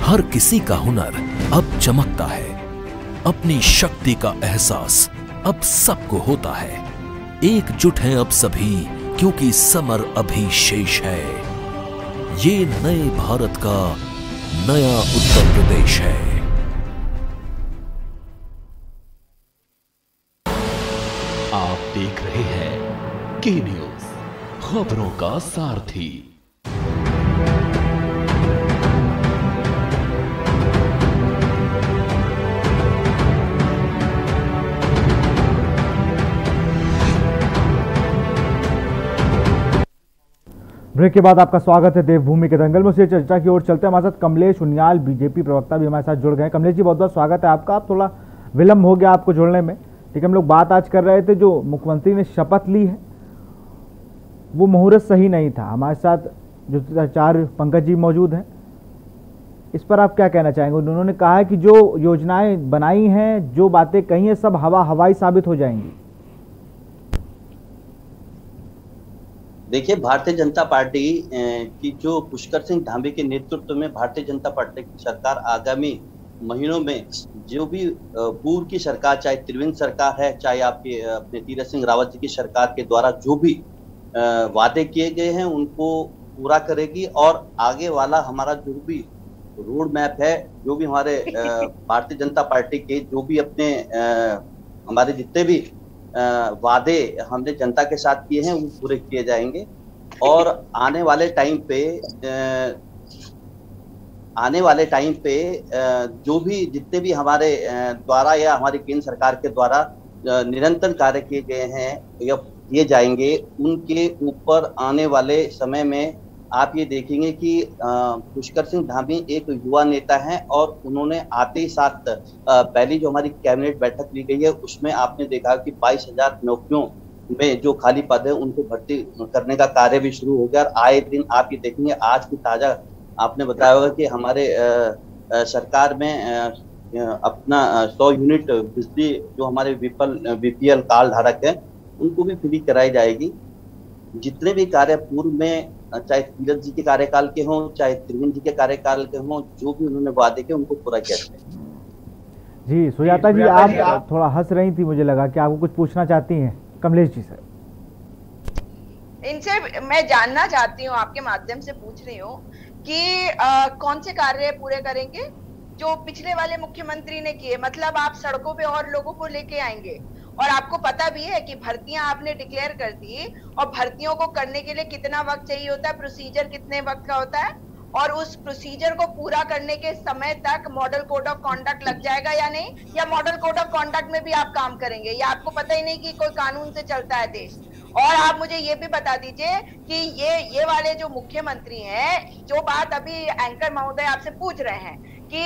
हर किसी का हुनर अब चमकता है, अपनी शक्ति का एहसास अब सबको होता है। एकजुट हैं अब सभी, क्योंकि समर अभी शेष है। ये नए भारत का नया उत्तर प्रदेश है। आप देख रहे हैं के न्यूज, खबरों का सारथी। ब्रेक के बाद आपका स्वागत है देवभूमि के दंगल में। उसी चर्चा की ओर चलते हैं। हमारे साथ कमलेश उनियाल बीजेपी प्रवक्ता भी हमारे साथ जुड़ गए हैं। कमलेश जी, बहुत बहुत स्वागत है आपका। आप थोड़ा विलंब हो गया आपको जुड़ने में। ठीक है, हम लोग बात आज कर रहे थे, जो मुख्यमंत्री ने शपथ ली है वो मुहूर्त सही नहीं था। हमारे साथ जो आचार्य पंकज जी मौजूद हैं, इस पर आप क्या कहना चाहेंगे? उन्होंने कहा है कि जो योजनाएं बनाई हैं, जो बातें कही हैं, सब हवाई साबित हो जाएंगी। देखिए, भारतीय जनता पार्टी की जो पुष्कर सिंह धामी के नेतृत्व में भारतीय जनता पार्टी की सरकार आगामी महीनों में जो भी पूर्व की सरकार, चाहे त्रिवेंद्र सरकार है, चाहे आपके अपने तीरथ सिंह रावत जी की सरकार के द्वारा जो भी वादे किए गए हैं उनको पूरा करेगी। और आगे वाला हमारा जो भी रोड मैप है, जो भी हमारे भारतीय जनता पार्टी के जो भी अपने हमारे जितने भी वादे हमने जनता के साथ किए हैं वो पूरे किए जाएंगे। और आने वाले टाइम पे जो भी जितने भी हमारे द्वारा या हमारी केंद्र सरकार के द्वारा निरंतर कार्य किए गए हैं या किए जाएंगे, उनके ऊपर आने वाले समय में आप ये देखेंगे कि पुष्कर सिंह धामी एक युवा नेता हैं और उन्होंने आते ही साथ पहली जो हमारी कैबिनेट बैठक ली गई है उसमें आपने देखा कि 22,000 नौकरियों में जो खाली पद है उनको भर्ती करने का कार्य भी शुरू हो गया। और आए दिन आप ये देखेंगे, आज की ताजा आपने बताया होगा कि हमारे सरकार में अपना 100 यूनिट बिजली जो हमारे BPL कार्ड धारक है उनको भी फ्री कराई जाएगी। जितने भी कार्य पूर्व में चाहे तीरथ जी के कार्यकाल के हों, चाहे त्रिवेंद्र जी के कार्यकाल के हों, जो भी उन्होंने वादे किए उनको पूरा किया जाए। जी सुजाता जी, आप थोड़ा हंस रही थी, मुझे लगा कि आपको कुछ पूछना चाहती हैं कमलेश जी से। इनसे मैं जानना चाहती हूँ, आपके माध्यम से पूछ रही हूँ कि कौन से कार्य पूरे करेंगे जो पिछले वाले मुख्यमंत्री ने किए। मतलब आप सड़कों पे और लोगों को लेके आएंगे, और आपको पता भी है कि भर्तियां आपने डिक्लेयर कर दी, और भर्तियों को करने के लिए कितना वक्त चाहिए होता है, प्रोसीजर कितने वक्त का होता है, और उस प्रोसीजर को पूरा करने के समय तक मॉडल कोड ऑफ कॉन्डक्ट लग जाएगा या नहीं, या मॉडल कोड ऑफ कॉन्डक्ट में भी आप काम करेंगे, या आपको पता ही नहीं कि कोई कानून से चलता है देश। और आप मुझे ये भी बता दीजिए कि ये वाले जो मुख्यमंत्री हैं, जो बात अभी एंकर महोदय आपसे पूछ रहे हैं कि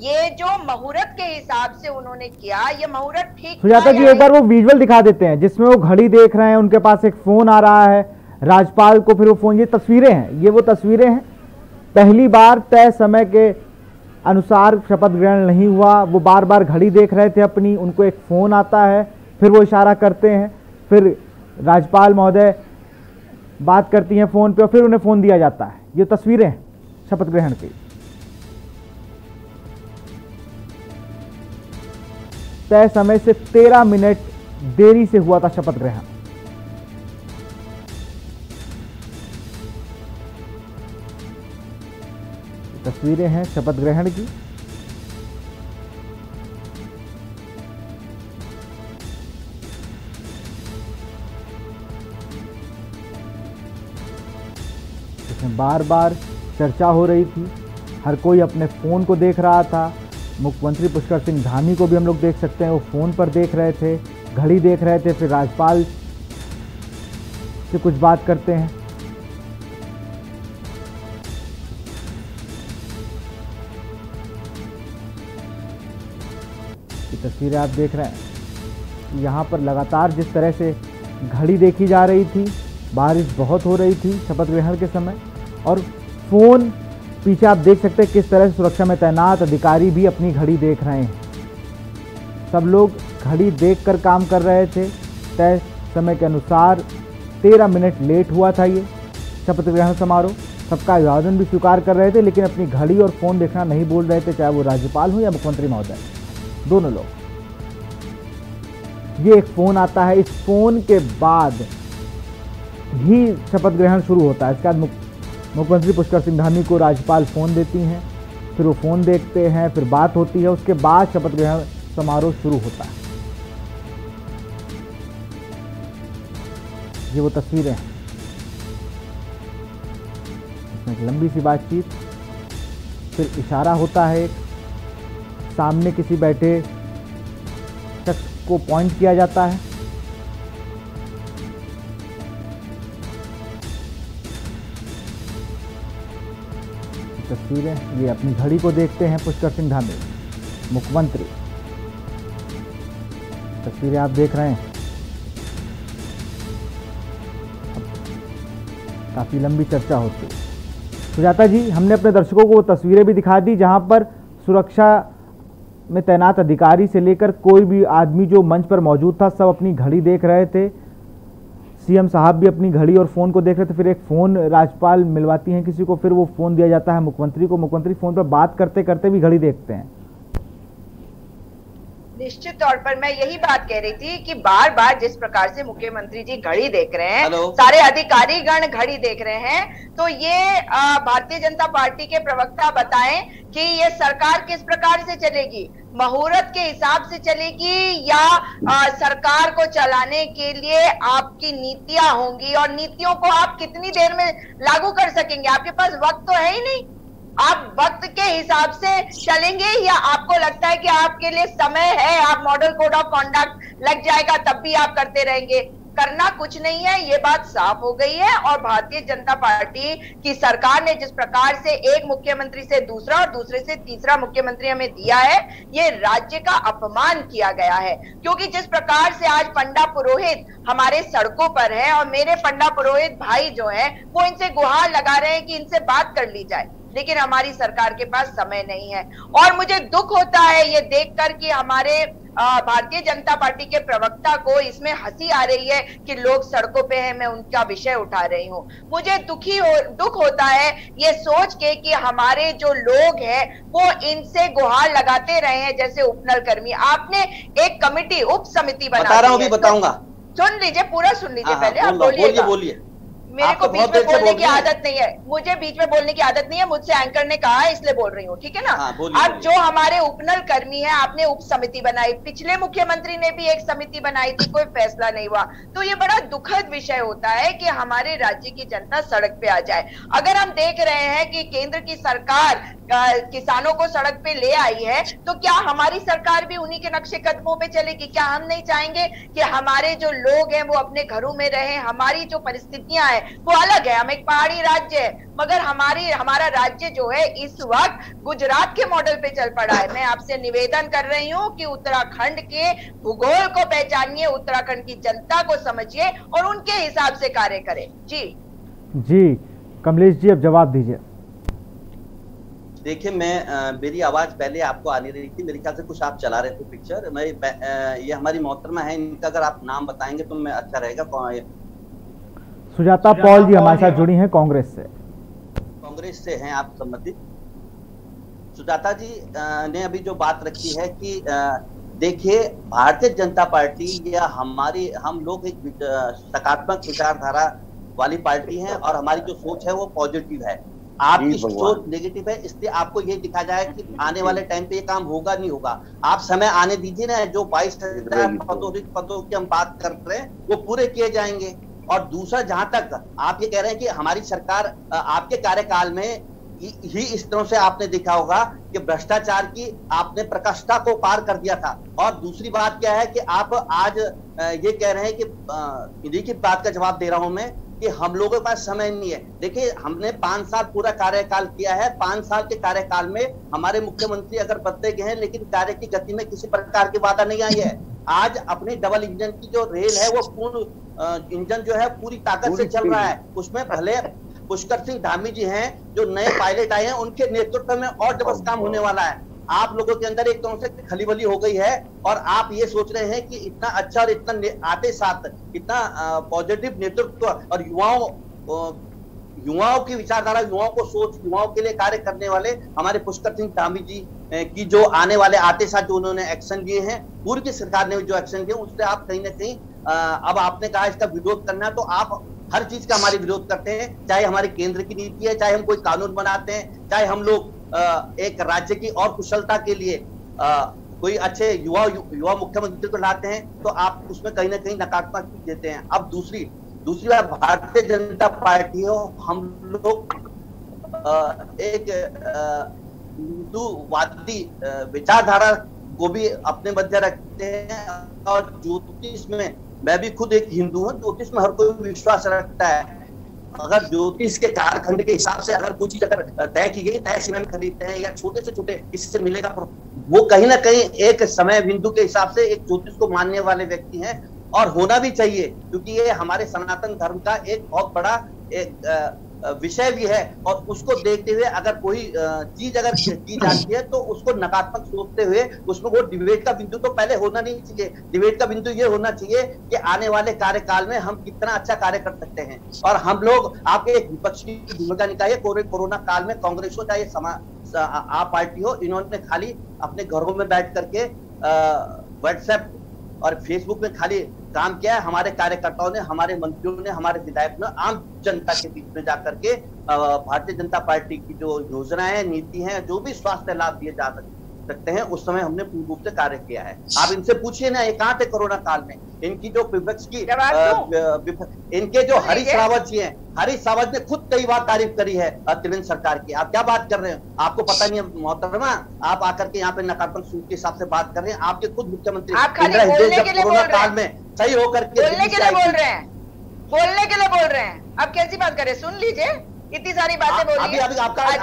ये जो मुहूर्त के हिसाब से उन्होंने किया, ये मुहूर्त ठीक सुजाता जी एक बार वो विजुअल दिखा देते हैं जिसमें वो घड़ी देख रहे हैं, उनके पास एक फोन आ रहा है राज्यपाल को, फिर वो फोन, ये तस्वीरें हैं, ये वो तस्वीरें हैं। पहली बार तय समय के अनुसार शपथ ग्रहण नहीं हुआ, वो बार बार घड़ी देख रहे थे अपनी, उनको एक फोन आता है, फिर वो इशारा करते हैं, फिर राज्यपाल महोदय बात करती हैं फोन पे और फिर उन्हें फोन दिया जाता है। ये तस्वीरें हैं शपथ ग्रहण की। तय समय से 13 मिनट देरी से हुआ था शपथ ग्रहण। तस्वीरें हैं शपथ ग्रहण की। इसमें बार बार चर्चा हो रही थी, हर कोई अपने फोन को देख रहा था। मुख्यमंत्री पुष्कर सिंह धामी को भी हम लोग देख सकते हैं, वो फोन पर देख रहे थे, घड़ी देख रहे थे, फिर राज्यपाल से कुछ बात करते हैं। ये तस्वीरें आप देख रहे हैं, यहाँ पर लगातार जिस तरह से घड़ी देखी जा रही थी, बारिश बहुत हो रही थी शपथ ग्रहण के समय, और फोन पीछे आप देख सकते हैं किस तरह से सुरक्षा में तैनात अधिकारी भी अपनी घड़ी देख रहे हैं। सब लोग घड़ी देखकर काम कर रहे थे। तय समय के अनुसार 13 मिनट लेट हुआ था ये शपथ ग्रहण समारोह। सबका अभिवादन भी स्वीकार कर रहे थे, लेकिन अपनी घड़ी और फोन देखना नहीं भूल रहे थे, चाहे वो राज्यपाल हो या मुख्यमंत्री महोदय, दोनों लोग। ये एक फोन आता है, इस फोन के बाद ही शपथ ग्रहण शुरू होता है। इसके बाद मुख्यमंत्री पुष्कर सिंह धामी को राज्यपाल फोन देती हैं, फिर वो फोन देखते हैं, फिर बात होती है, उसके बाद शपथ ग्रहण समारोह शुरू होता है। ये वो तस्वीरें हैं, इसमें एक लंबी सी बातचीत, फिर इशारा होता है, सामने किसी बैठे शख्स को पॉइंट किया जाता है। तस्वीरें, ये अपनी घड़ी को देखते हैं पुष्कर सिंह धामी मुख्यमंत्री। तस्वीरें आप देख रहे हैं, काफी लंबी चर्चा होती है। सुजाता जी, हमने अपने दर्शकों को वो तस्वीरें भी दिखा दी जहां पर सुरक्षा में तैनात अधिकारी से लेकर कोई भी आदमी जो मंच पर मौजूद था, सब अपनी घड़ी देख रहे थे। सीएम साहब भी अपनी घड़ी और फोन को देख रहे थे। फिर एक फोन राज्यपाल मिलवाती हैं किसी को, फिर वो फोन दिया जाता है मुख्यमंत्री को। मुख्यमंत्री फोन पर बात करते करते भी घड़ी देखते हैं। निश्चित तौर पर मैं यही बात कह रही थी कि बार बार जिस प्रकार से मुख्यमंत्री जी घड़ी देख रहे हैं, सारे अधिकारी गण घड़ी देख रहे हैं, तो ये भारतीय जनता पार्टी के प्रवक्ता बताएं कि ये सरकार किस प्रकार से चलेगी, मुहूर्त के हिसाब से चलेगी या सरकार को चलाने के लिए आपकी नीतियां होंगी, और नीतियों को आप कितनी देर में लागू कर सकेंगे? आपके पास वक्त तो है ही नहीं, आप वक्त के हिसाब से चलेंगे या आपको लगता है कि आपके लिए समय है, आप मॉडल कोड ऑफ कॉन्डक्ट लग जाएगा तब भी आप करते रहेंगे? करना कुछ नहीं है, ये बात साफ हो गई है। और भारतीय जनता पार्टी की सरकार ने जिस प्रकार से एक मुख्यमंत्री से दूसरा और दूसरे से तीसरा मुख्यमंत्री हमें दिया है, ये राज्य का अपमान किया गया है। क्योंकि जिस प्रकार से आज पंडा पुरोहित हमारे सड़कों पर है और मेरे पंडा पुरोहित भाई जो है वो इनसे गुहार लगा रहे हैं कि इनसे बात कर ली जाए, लेकिन हमारी सरकार के पास समय नहीं है। और मुझे दुख होता है ये देखकर कि हमारे भारतीय जनता पार्टी के प्रवक्ता को इसमें हंसी आ रही है कि लोग सड़कों पे हैं, मैं उनका विषय उठा रही हूँ। मुझे दुख होता है ये सोच के कि हमारे जो लोग हैं वो इनसे गुहार लगाते रहे हैं जैसे उपनल कर्मी। आपने एक कमिटी उप समिति बना बता रहा हूँ, भी बताऊंगा, सुन लीजिए, पूरा सुन लीजिए, पहले आप बोलिए। मेरे को बीच में बोलने की आदत नहीं है, मुझे बीच में बोलने की आदत नहीं है, मुझसे एंकर ने कहा है इसलिए बोल रही हूँ, ठीक है ना। अब जो हमारे उपनल कर्मी है, आपने उप समिति बनाई, पिछले मुख्यमंत्री ने भी एक समिति बनाई थी, कोई फैसला नहीं हुआ। तो ये बड़ा दुखद विषय होता है कि हमारे राज्य की जनता सड़क पे आ जाए। अगर हम देख रहे हैं कि केंद्र की सरकार किसानों को सड़क पे ले आई है, तो क्या हमारी सरकार भी उन्हीं के नक्शे कदमों पे चलेगी? क्या हम नहीं चाहेंगे कि हमारे जो लोग हैं वो अपने घरों में रहें? हमारी जो परिस्थितियां हैं वो अलग है, हम एक पहाड़ी राज्य है, मगर हमारा राज्य जो है इस वक्त गुजरात के मॉडल पे चल पड़ा है। मैं आपसे निवेदन कर रही हूँ कि उत्तराखंड के भूगोल को पहचानिए, उत्तराखंड की जनता को समझिए और उनके हिसाब से कार्य करें। जी कमलेश जी, अब जवाब दीजिए। देखिए, मेरी आवाज पहले आपको आ नहीं रही थी, मेरे ख्याल से कुछ आप चला रहे थे पिक्चर। ये हमारी मोहतरमा है, इनका अगर आप नाम बताएंगे तो मैं अच्छा रहेगा। सुजाता पॉल जी हमारे साथ जुड़ी हैं कांग्रेस से हैं आप संबंधित। सुजाता जी ने अभी जो बात रखी है कि देखिए, भारतीय जनता पार्टी या हम लोग एक सकारात्मक विचारधारा वाली पार्टी है और हमारी जो सोच है वो पॉजिटिव है। आपकी सोच नेगेटिव है, इसलिए आपको ये दिखा जाए कि आने वाले टाइम पे ये काम होगा नहीं होगा। आप समय आने दीजिए ना, जो 22,000 पदों की हम बात कर रहे हैं वो पूरे किए जाएंगे। और दूसरा, जहां तक आप ये कह रहे हैं कि हमारी सरकार आपके कार्यकाल में ही इस तरह से आपने देखा होगा कि भ्रष्टाचार की आपने प्रकाष्ठा को पार कर दिया था। और दूसरी बात क्या है कि आप आज ये कह रहे हैं कि इन्हीं की बात का जवाब दे रहा हूं मैं कि हम लोगों के पास समय नहीं है। देखिए, हमने 5 साल पूरा कार्यकाल किया है। 5 साल के कार्यकाल में हमारे मुख्यमंत्री अगर बदले गए हैं, लेकिन कार्य की गति में किसी प्रकार की बाधा नहीं आई है। आज अपनी डबल इंजन की जो रेल है वो पूर्ण इंजन जो है पूरी ताकत से चल रहा है। उसमें भले पुष्कर सिंह धामी जी हैं जो नए पायलट आए हैं, उनके नेतृत्व में और जबरदस्त काम होने वाला है। आप लोगों के अंदर एक तरह से खलीबली हो गई है और आप ये सोच रहे हैं कि इतना अच्छा और इतना आते साथ इतना पॉजिटिव नेतृत्व और युवाओं की विचारधारा, युवाओं को सोच, युवाओं के लिए कार्य करने वाले हमारे पुष्कर सिंह धामी जी की जो आने वाले आते साथ जो उन्होंने एक्शन लिए हैं, पूर्व की सरकार ने जो एक्शन लिए, उससे आप कहीं ना कहीं अब आपने कहा इसका विरोध करना, तो आप हर चीज का हमारे विरोध करते हैं। चाहे हमारी केंद्र की नीति है, चाहे हम कोई कानून बनाते हैं, चाहे हम लोग एक राज्य की और कुशलता के लिए कोई अच्छे युवा मुख्यमंत्री को लाते हैं, तो आप उसमें कहीं ना कहीं नकारात्मक देते हैं। अब दूसरी बात, भारतीय जनता पार्टी हो, हम लोग एक हिंदूवादी विचारधारा को भी अपने मध्य रखते हैं और ज्योतिष में मैं भी खुद एक हिंदू हूँ। ज्योतिष में हर कोई विश्वास रखता है। अगर ज्योतिष के कालखंड के हिसाब से अगर कोई चीज अगर तय की गई, तय सीमा में खरीदते हैं या छोटे से छोटे किसी से मिलेगा, वो कहीं ना कहीं एक समय बिंदु के हिसाब से एक ज्योतिष को मानने वाले व्यक्ति हैं और होना भी चाहिए, क्योंकि ये हमारे सनातन धर्म का एक बहुत बड़ा एक विषय भी है। और उसको देखते हुए अगर कोई चीज अगर की जाती है तो उसको नकारात्मक सोचते हुए उसमें वो डिबेट का बिंदु तो पहले होना नहीं चाहिए। डिबेट का बिंदु ये होना चाहिए कि आने वाले कार्यकाल में हम कितना अच्छा कार्य कर सकते हैं। और हम लोग आपके एक विपक्ष की भूमिका निभाई। कोरोना काल में कांग्रेस हो चाहे आप पार्टी हो, इन्होंने खाली अपने घरों में बैठ करके व्हाट्सएप और फेसबुक में खाली काम किया है। हमारे कार्यकर्ताओं ने, हमारे मंत्रियों ने, हमारे विधायक ने आम जनता के बीच में जाकर के भारतीय जनता पार्टी की जो योजनाएं, नीति हैं, जो भी स्वास्थ्य लाभ दिए जा सकते हैं, उस समय हमने पूर्ण रूप से कार्य किया है। आप इनसे पूछिए ना, ये कहाँ थे कोरोना काल में? इनकी जो विपक्ष की इनके जो हरीश रावत जी हैं, हरीश रावत ने खुद कई बार तारीफ करी है त्रिवेंद्र सरकार की। आप क्या बात कर रहे हैं? आपको पता नहीं है मोहतरमा? आप आकर के यहाँ पे नकारात्मक सूच के हिसाब से बात कर रहे हैं। आपके खुद मुख्यमंत्री कोरोना काल में सही होकर के बोलने के लिए बोल रहे हैं। आप कैसी बात कर रहे हैं? सुन लीजिए, इतनी सारी बातें बोली। अभी आपका अभी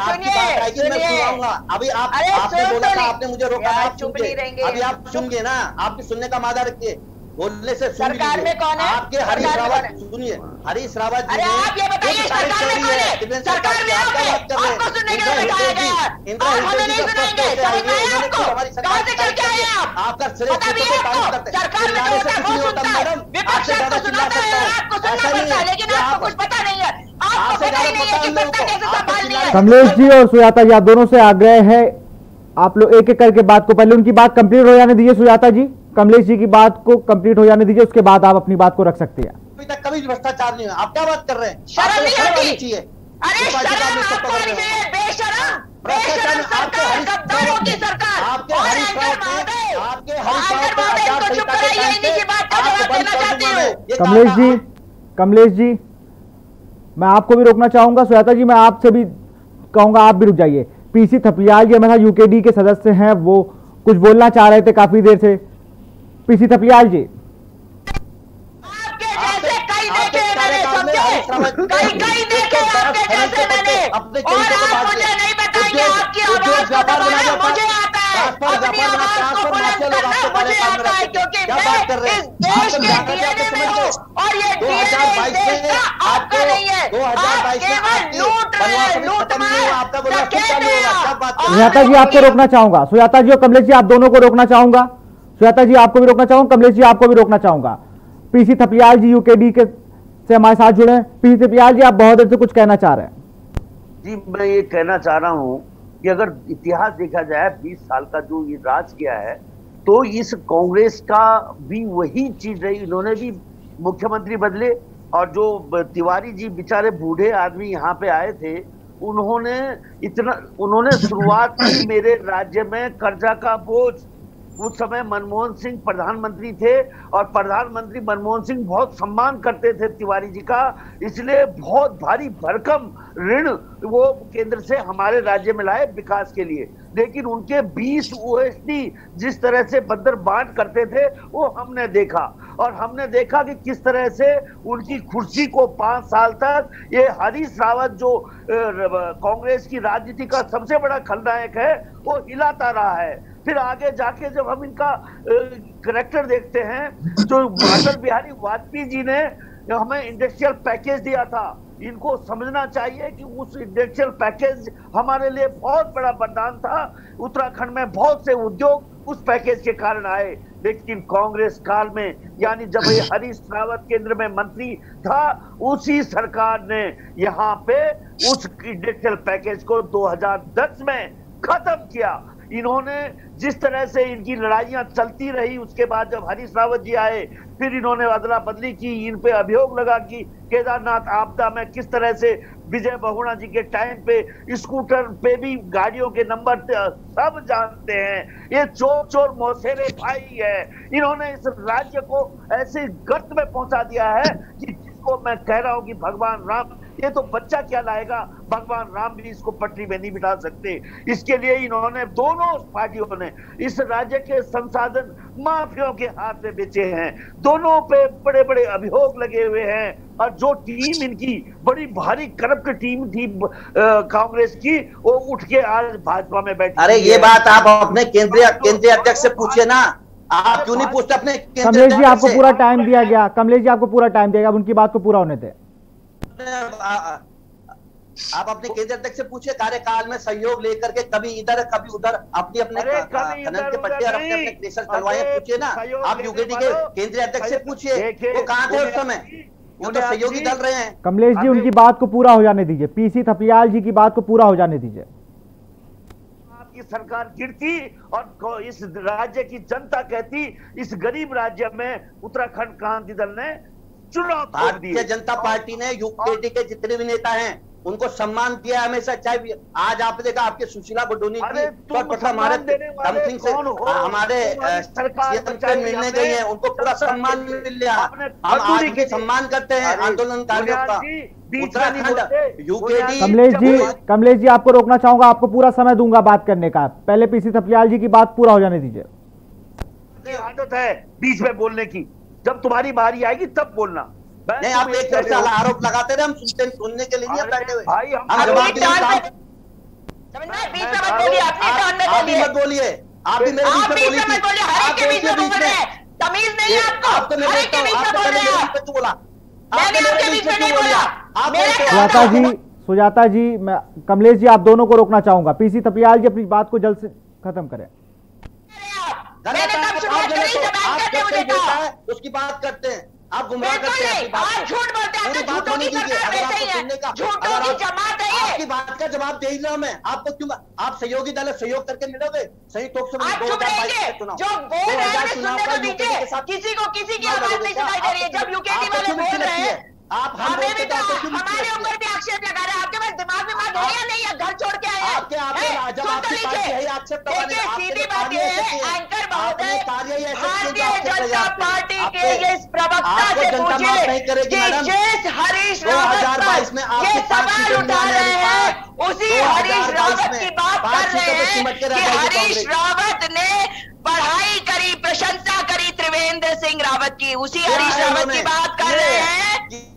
आपने बोला था, आपने मुझे रोका था, चुप नहीं रहेंगे। अभी आप सुनिए ना, आपके सुनने का मादा रखिए, बोलने से सरकार में कौन है? आपके हरीश रावत, सुनिए, हरीश रावत जी, अरे आप ये बताइए सरकार में कौन है? सरकार में आप हैं, आपको सुनने के लिए बिठाया गया है, आप हमें नहीं सुनाएंगे। समझ में आया आपको? कहाँ से चल के आए आप? आपका पता भी है आपको? सरकार में जो होता है वो सुनता है, विपक्ष आपको सुनाता है, आपको सुनना पड़ता है, लेकिन आपको कुछ पता नहीं है। आपको पता ही नहीं है कि सत्ता कैसे संभालनी है। कमलेश जी और सुजाता जी, आप दोनों से आग्रह है, आप लोग एक एक करके बात को, पहले उनकी बात कंप्लीट हो जाने दीजिए। सुजाता जी, कमलेश जी की बात को कंप्लीट हो जाने दीजिए, उसके बाद आप अपनी बात को रख सकते हैं। अभी तक कभी भ्रष्टाचार नहीं हुआ। आप क्या बात कर रहे हैं? शर्म नहीं आती? चाहिए। अरे शर्म आपको नहीं चाहिए, बेशरम बेशरम सरकार, गद्दारों की सरकार। आपके हरीश राव कमलेश जी, मैं आपको भी रोकना चाहूंगा। सुजाता जी, मैं आपसे भी कहूंगा, आप भी रुक जाइए। पीसी थपलियाल जी हमेशा यूकेडी के सदस्य हैं, वो कुछ बोलना चाह रहे थे काफी देर से। पीसी थपलियाल जी, कई देखे आपके जैसे मैंने, और आप मुझे नहीं बताएंगे आपकी आवाज को दबाना मुझे आता है, अपनी आवाज को बुलंद करना मुझे आता है, क्योंकि मैं इस देश के डीएनए में हूँ और ये डीएनए इस देश का आपका नहीं है। आप केवल लूट रहे हैं, लूटमार डकैत हैं आप। सुजाता जी आपको रोकना चाहूंगा। सुजाता जी और कमलेश जी, आप दोनों को रोकना चाहूंगा। सुजाता जी आपको भी रोकना चाहूंगा, कमलेश जी आपको भी रोकना चाहूंगा। पीसी थपलियाल जी यूकेडी के से हमारे साथ जुड़े हैं। पीसी थपलियाल जी, आप बहुत देर से कुछ कहना चाह रहे हैं। जी, मैं ये कहना चाह रहा हूं कि अगर इतिहास देखा जाए 20 साल का जो ये राज किया है, तो इस कांग्रेस का भी वही चीज रही। इन्होंने भी मुख्यमंत्री बदले, और जो तिवारी जी बेचारे बूढ़े आदमी यहाँ पे आए थे, उन्होंने शुरुआत की मेरे राज्य में कर्जा का बोझ। उस समय मनमोहन सिंह प्रधानमंत्री थे और प्रधानमंत्री मनमोहन सिंह बहुत सम्मान करते थे तिवारी जी का, इसलिए बहुत भारी भरकम ऋण वो केंद्र से हमारे राज्य में लाए विकास के लिए। लेकिन उनके 20 ओएसडी जिस तरह से बदर बांट करते थे वो हमने देखा, और हमने देखा कि किस तरह से उनकी कुर्सी को 5 साल तक ये हरीश रावत जो कांग्रेस की राजनीति का सबसे बड़ा खलनायक है वो हिलाता रहा है। फिर आगे जाके जब हम इनका करैक्टर देखते हैं, जो अटल बिहारी वाजपेयी जी ने हमें इंडस्ट्रियल पैकेज दिया था, इनको समझना चाहिए कि उस इंडस्ट्रियल पैकेज हमारे लिए बहुत बड़ा वरदान था। उत्तराखंड में बहुत से उद्योग उस पैकेज के कारण आए, लेकिन कांग्रेस काल में, यानी जब ये हरीश रावत केंद्र में मंत्री था, उसी सरकार ने यहाँ पे उस इंडस्ट्रियल पैकेज को 2010 में खत्म किया। इन्होंने जिस तरह से इनकी लड़ाइयां चलती रही, उसके बाद जब हरीश रावत जी आए, फिर इन्होंने अदला बदली की। इन पे अभियोग लगा कि केदारनाथ आपदा में किस तरह से विजय बहुगुणा जी के टाइम पे स्कूटर पे भी गाड़ियों के नंबर सब जानते हैं। ये चोर चोर मौसेरे भाई है। इन्होंने इस राज्य को ऐसे गर्त में पहुंचा दिया है कि जिसको मैं कह रहा हूं कि भगवान राम, ये तो बच्चा क्या लाएगा, भगवान राम भी इसको पटरी में नहीं बिठा सकते। इसके लिए इन्होंने, दोनों पार्टियों ने इस राज्य के संसाधन माफियाओं के हाथ में बेचे हैं। दोनों पे बड़े बड़े अभियोग लगे हुए हैं, और जो टीम इनकी बड़ी भारी करप्ट टीम थी कांग्रेस की, वो उठ के आज भाजपा में बैठी। अरे ये बात आप अपने केंद्रीय अध्यक्ष से पूछिए ना, आप क्यों नहीं पूछते अपने? कमलेश जी आपको पूरा टाइम दिया गया, कमलेश जी आपको पूरा टाइम दिया गया, अब उनकी बात को पूरा होने दें। आप अपने केंद्रीय अध्यक्ष से पूछिए, कार्यकाल में सहयोग लेकर के कभी इधर कभी उधर अपने खनन के पट्टे और अपने प्रेशर चलवाए, पूछिए ना। आप यूकेडी के केंद्रीय अध्यक्ष से पूछिए, वो कहाँ थे उस समय? वो तो सहयोगी दल रहे हैं। कमलेश जी उनकी बात को पूरा हो जाने दीजिए, पीसी थपलियाल जी की बात को पूरा हो जाने दीजिए। आपकी सरकार गिरती और इस राज्य की जनता कहती, इस गरीब राज्य में उत्तराखंड क्रांति दल ने चुनाव। भारतीय जनता पार्टी ने यूकेडी के जितने भी नेता हैं उनको सम्मान दिया हमेशा। चाहे आज आपने देखा आपके सुशीला गोडोनी हमारे समथिंग से हमारे सरकार मिलने गई है, उनको पूरा सम्मान मिल गया। हम आज भी सम्मान करते हैं आंदोलनकारियों का। उत्तराखंड यूकेडी। कमलेश जी आपको रोकना चाहूंगा, आपको पूरा समय दूंगा बात करने का, पहले पीसी थपलियाल जी की बात पूरा हो जाने दीजिए। आदत है बीच में बोलने की, जब तुम्हारी बारी आएगी तब बोलना। नहीं, आप एक तरफ से आरोप लगाते रहे, हम सुनने के लिए नहीं बैठे हुए। भाई हम जवाब आप भी मत बोलिए, आप भी मेरे बीच में बोली थी। आप बीच में तमीज नहीं है आपको। आपको मैं बोलता हूँ, आपने मेरे बीच में क्यों बोला? आपने मेरे बीच में क्यों बोला? सुजाता जी, मैं कमलेश जी आप दोनों को रोकना चाहूंगा। पीसी थपलियाल जी अपनी बात को जल्द से खत्म करें। उसकी बात करते हैं, आप गुमराह करते हैं। आप झूठ बोलते हैं, झूठ झूठों की सरकार वैसे ही है, झूठों की जमात है ये। आपकी बात का जवाब दे ही रहा मैं आपको, क्यों आप सहयोगी दल सहयोग करके मिलोगे? संयुक्त लोकसभा जो बोल रहे हैं सुनने तो दीजिए, किसी की आवाज नहीं सुनाई दे रही है। जब यूकेडी वाले बोल रहे हैं आप हमें भी तो हमारे ऊपर भी आक्षेप लगा रहे हैं। आपके पास दिमाग में बात है या नहीं है? घर छोड़ के आए हैं। सुन तो लीजिए, देखिए सीधी बात ये है एंकर महोदय, भारतीय जनता पार्टी के इस प्रवक्ता से पूछिए कि जिस हरीश रावत पर ये सवाल उठा रहे हैं उसी हरीश रावत की बात कर रहे हैं कि हरीश रावत ने पढ़ाई करी, प्रशंसा करी त्रिवेंद्र सिंह रावत की। उसी हरीश रावत की बात कर रहे हैं,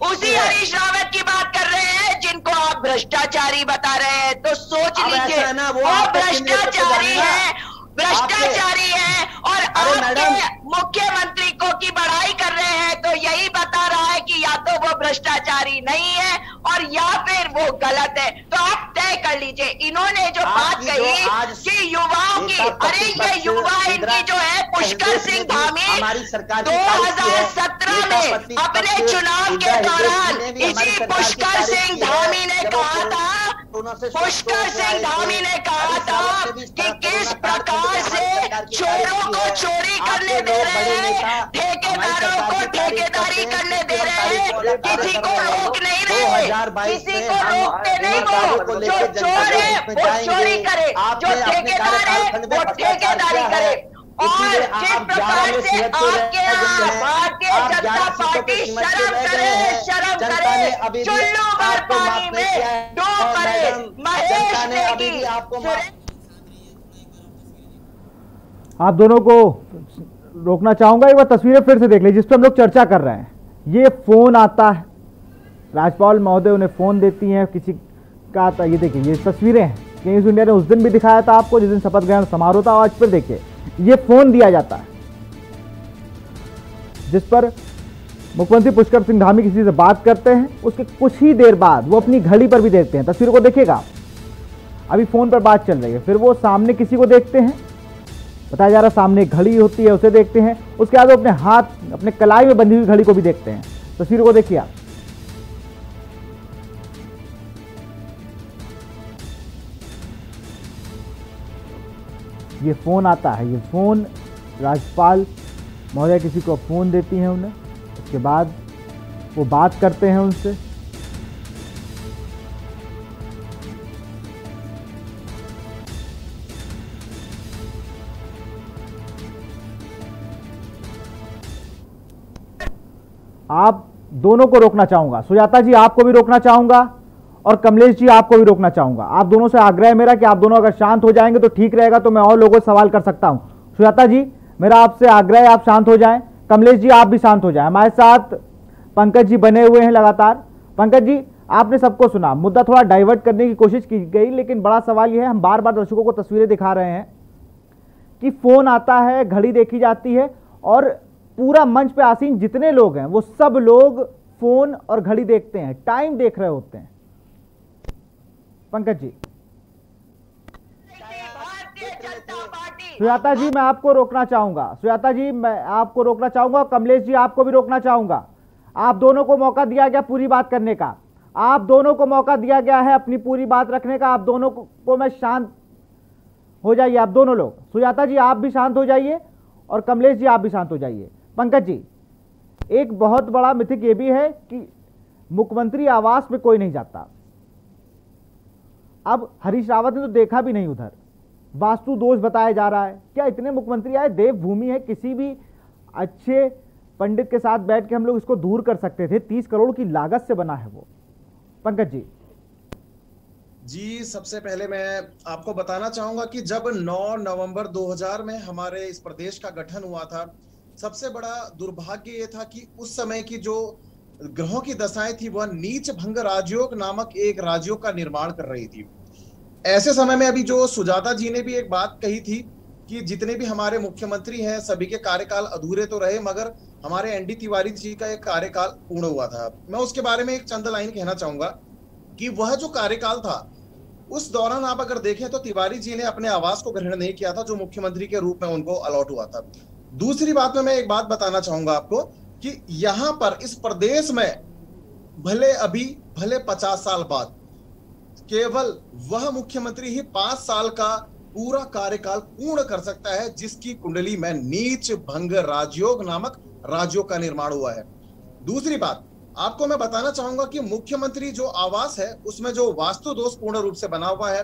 उसी हरीश रावत की बात कर रहे हैं जिनको आप भ्रष्टाचारी बता रहे हैं। तो सोच लीजिए वो भ्रष्टाचारी है, भ्रष्टाचारी है और आपके मुख्यमंत्री को की बढ़ाई कर रहे हैं। तो यही बता रहा है कि या तो वो भ्रष्टाचारी नहीं है और या फिर वो गलत है। तो आप तय कर लीजिए। इन्होंने जो बात कही कि युवाओं की, अरे ये युवा इनकी जो है पुष्कर सिंह धामी 2017 में अपने चुनाव के दौरान इसी पुष्कर सिंह धामी ने कहा था, पुष्कर सिंह धामी ने कहा था कि किस प्रकार से चोरों को चोरी करने दे रहे हैं, ठेकेदारों को ठेकेदारी करने दे रहे हैं, किसी को रोक नहीं रहे, किसी को रोकते नहीं। वो जो चोर है वो चोरी करे, जो ठेकेदार है वो ठेकेदारी करे। और जिस प्रकार से आपके भारतीय जनता पार्टी शर्म करे, चुल्लू भर पानी में डूब मरे महेश नेगी। आप दोनों को रोकना चाहूंगा, एक बार तस्वीरें फिर से देख लीजिए जिस पर हम लोग चर्चा कर रहे हैं। ये फोन आता है, राज्यपाल महोदय उन्हें फोन देती हैं, किसी का आता, ये देखिए ये तस्वीरें हैं। न्यूज़ इंडिया ने उस दिन भी दिखाया था आपको जिस दिन शपथ ग्रहण समारोह था, आज फिर देखिए ये फोन दिया जाता है जिस पर मुख्यमंत्री पुष्कर सिंह धामी किसी से बात करते हैं। उसके कुछ ही देर बाद वो अपनी घड़ी पर भी देखते हैं। तस्वीरों को देखिएगा, अभी फोन पर बात चल रही है, फिर वो सामने किसी को देखते हैं, बताया जा रहा है सामने घड़ी होती है उसे देखते हैं, उसके बाद वो अपने हाथ अपने कलाई में बंधी हुई घड़ी को भी देखते हैं। तस्वीरों को देखिए आप। ये फोन आता है, ये फोन राज्यपाल महोदय किसी को फोन देती हैं उन्हें, उसके बाद वो बात करते हैं उनसे। आप दोनों को रोकना चाहूंगा, सुजाता जी आपको भी रोकना चाहूंगा और कमलेश जी आपको भी रोकना चाहूंगा। आप दोनों से आग्रह है मेरा कि आप दोनों अगर शांत हो जाएंगे तो ठीक रहेगा, तो मैं और लोगों से सवाल कर सकता हूं। सुजाता जी मेरा आपसे आग्रह है आप शांत हो जाएं, कमलेश जी आप भी शांत हो जाएं। हमारे साथ पंकज जी बने हुए हैं लगातार। पंकज जी आपने सबको सुना, मुद्दा थोड़ा डाइवर्ट करने की कोशिश की गई, लेकिन बड़ा सवाल यह है, हम बार बार दर्शकों को तस्वीरें दिखा रहे हैं कि फोन आता है, घड़ी देखी जाती है और पूरा मंच पे आसीन जितने लोग हैं वो सब लोग फोन और घड़ी देखते हैं, टाइम देख रहे होते हैं। पंकज जी। सुजाता जी मैं आपको रोकना चाहूंगा, सुजाता जी मैं आपको रोकना चाहूंगा, कमलेश जी आपको भी रोकना चाहूंगा। आप दोनों को मौका दिया गया पूरी बात करने का, आप दोनों को मौका दिया गया है अपनी पूरी बात रखने का। आप दोनों को मैं शांत हो जाइए, आप दोनों लोग। सुजाता जी आप भी शांत हो जाइए और कमलेश जी आप भी शांत हो जाइए। पंकज जी एक बहुत बड़ा मिथिक ये भी है कि मुख्यमंत्री आवास में कोई नहीं जाता। अब हरीश रावत ने तो देखा भी नहीं उधर, वास्तु दोष बताया जा रहा है। क्या इतने मुख्यमंत्री आए, देवभूमि है, किसी भी अच्छे पंडित के साथ बैठ के हम लोग इसको दूर कर सकते थे। 30 करोड़ की लागत से बना है वो। पंकज जी सबसे पहले मैं आपको बताना चाहूंगा कि जब 9 नवंबर 2000 में हमारे इस प्रदेश का गठन हुआ था, सबसे बड़ा दुर्भाग्य ये था कि उस समय की जो ग्रहों की दशाएं थी वह नीच भंग राजयोग नामक एक राजयोग का निर्माण कर रही थी। ऐसे समय में अभी जो सुजाता जी ने भी एक बात कही थी कि जितने भी हमारे मुख्यमंत्री हैं सभी के कार्यकाल अधूरे तो रहे, मगर हमारे एनडी तिवारी जी का एक कार्यकाल पूर्ण हुआ था। मैं उसके बारे में एक चंद लाइन कहना चाहूंगा कि वह जो कार्यकाल था उस दौरान आप अगर देखें तो तिवारी जी ने अपने आवास को ग्रहण नहीं किया था जो मुख्यमंत्री के रूप में उनको अलॉट हुआ था। दूसरी बात में मैं एक बात बताना चाहूंगा आपको कि यहाँ पर इस प्रदेश में भले अभी भले 50 साल बाद केवल वह मुख्यमंत्री ही 5 साल का पूरा कार्यकाल पूर्ण कर सकता है जिसकी कुंडली में नीच भंग राजयोग नामक राजयोग का निर्माण हुआ है। दूसरी बात आपको मैं बताना चाहूंगा कि मुख्यमंत्री जो आवास है उसमें जो वास्तु दोष पूर्ण रूप से बना हुआ है।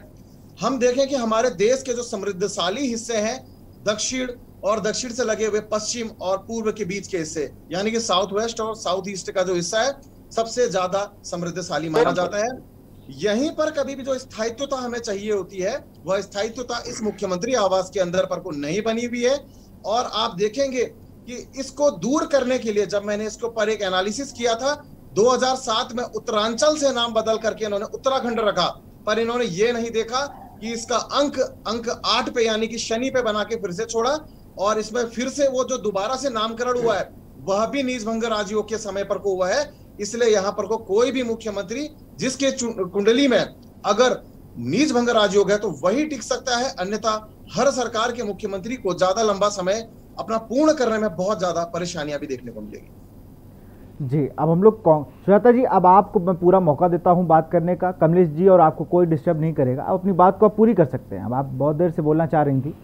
हम देखें कि हमारे देश के जो समृद्धशाली हिस्से हैं दक्षिण और दक्षिण से लगे हुए पश्चिम और पूर्व के बीच के हिस्से यानी कि साउथ वेस्ट और साउथ ईस्ट का जो हिस्सा है सबसे ज्यादा समृद्धशाली माना जाता है। यहीं पर कभी भी जो स्थायित्वता हमें चाहिए होती है वह स्थायित्वता इस मुख्यमंत्री आवास के अंदर पर को नहीं बनी हुई है। और आप देखेंगे कि इसको दूर करने के लिए जब मैंने इसके ऊपर एक एनालिसिस किया था 2007 में उत्तरांचल से नाम बदल करके इन्होंने उत्तराखंड रखा, पर इन्होंने ये नहीं देखा कि इसका अंक 8 पे यानी कि शनि पे बना के फिर से छोड़ा और इसमें फिर से वो जो दोबारा से नामकरण हुआ है वह भी नीच भंग राजयोग के समय पर को हुआ है। इसलिए यहाँ पर को कोई भी मुख्यमंत्री जिसके कुंडली में अगर नीच भंग राजयोग है तो वही टिक सकता है, अन्यथा हर सरकार के मुख्यमंत्री को ज्यादा लंबा समय अपना पूर्ण करने में बहुत ज्यादा परेशानियां भी देखने को मिलेगी। जी अब हम लोग सुजाता जी, अब आपको मैं पूरा मौका देता हूं बात करने का। कमलेश जी और आपको कोई डिस्टर्ब नहीं करेगा, अब अपनी बात को आप पूरी कर सकते हैं। अब आप बहुत देर से बोलना चाह रही थी।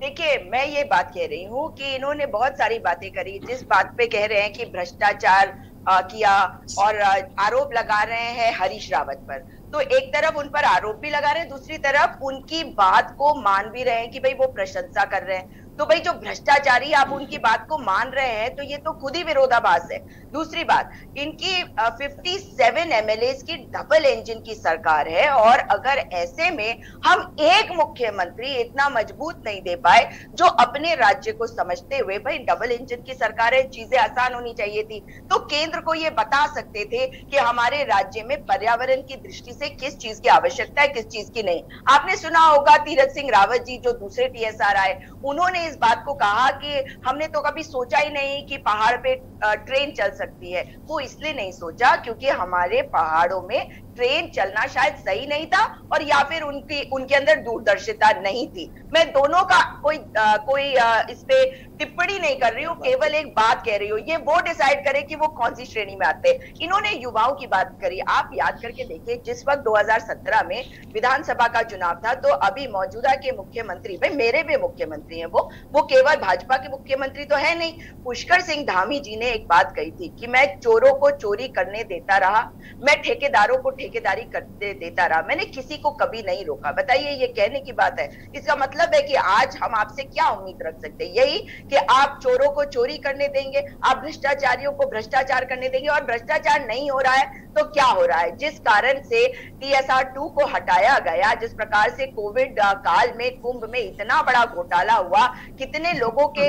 देखिए मैं ये बात कह रही हूँ कि इन्होंने बहुत सारी बातें करी, जिस बात पे कह रहे हैं कि भ्रष्टाचार किया और आरोप लगा रहे हैं हरीश रावत पर, तो एक तरफ उन पर आरोप भी लगा रहे हैं, दूसरी तरफ उनकी बात को मान भी रहे हैं कि भाई वो प्रशंसा कर रहे हैं। तो भाई जो भ्रष्टाचारी आप उनकी बात को मान रहे हैं तो ये तो खुद ही विरोधाभास है। दूसरी बात, इनकी 57 एमएलएस की डबल इंजन की सरकार है और अगर ऐसे में हम एक मुख्यमंत्री इतना मजबूत नहीं दे पाए जो अपने राज्य को समझते हुए, भाई डबल इंजन की सरकार है, चीजें आसान होनी चाहिए थी, तो केंद्र को ये बता सकते थे कि हमारे राज्य में पर्यावरण की दृष्टि से किस चीज की आवश्यकता है, किस चीज की नहीं। आपने सुना होगा तीरथ सिंह रावत जी जो दूसरे टीएसआर आए, उन्होंने इस बात को कहा कि हमने तो कभी सोचा ही नहीं कि पहाड़ पे ट्रेन चल सकती है। वो इसलिए नहीं सोचा क्योंकि हमारे पहाड़ों में ट्रेन चलना शायद सही नहीं था और या फिर उनके अंदर दूरदर्शिता नहीं थी। मैं दोनों का कोई इस पे टिप्पणी नहीं कर रही हूँ, केवल एक बात कह रही हूँ, ये वो डिसाइड करे कि वो कौन सी श्रेणी में आते हैं। इन्होंने युवाओं की बात करी, आप याद करके देखिए जिस वक्त 2017 में विधानसभा का चुनाव था तो अभी मौजूदा के मुख्यमंत्री, भाई मेरे भी मुख्यमंत्री हैं, वो केवल भाजपा के मुख्यमंत्री तो है नहीं। पुष्कर सिंह धामी जी ने एक बात कही थी कि मैं चोरों को चोरी करने देता रहा, मैं ठेकेदारों को ठेकेदारी करते देता रहा, मैंने किसी को कभी नहीं रोका। बताइए ये कहने की बात है, इसका मतलब है कि आज हम आपसे क्या उम्मीद रख सकते हैं? यही कि आप चोरों को चोरी करने देंगे, आप भ्रष्टाचारियों को भ्रष्टाचार करने देंगे, और भ्रष्टाचार नहीं हो रहा है तो क्या हो रहा है? जिस कारण से TSR 2 को हटाया गया, जिस प्रकार से कोविड काल में कुंभ में इतना बड़ा घोटाला हुआ, कितने लोगों के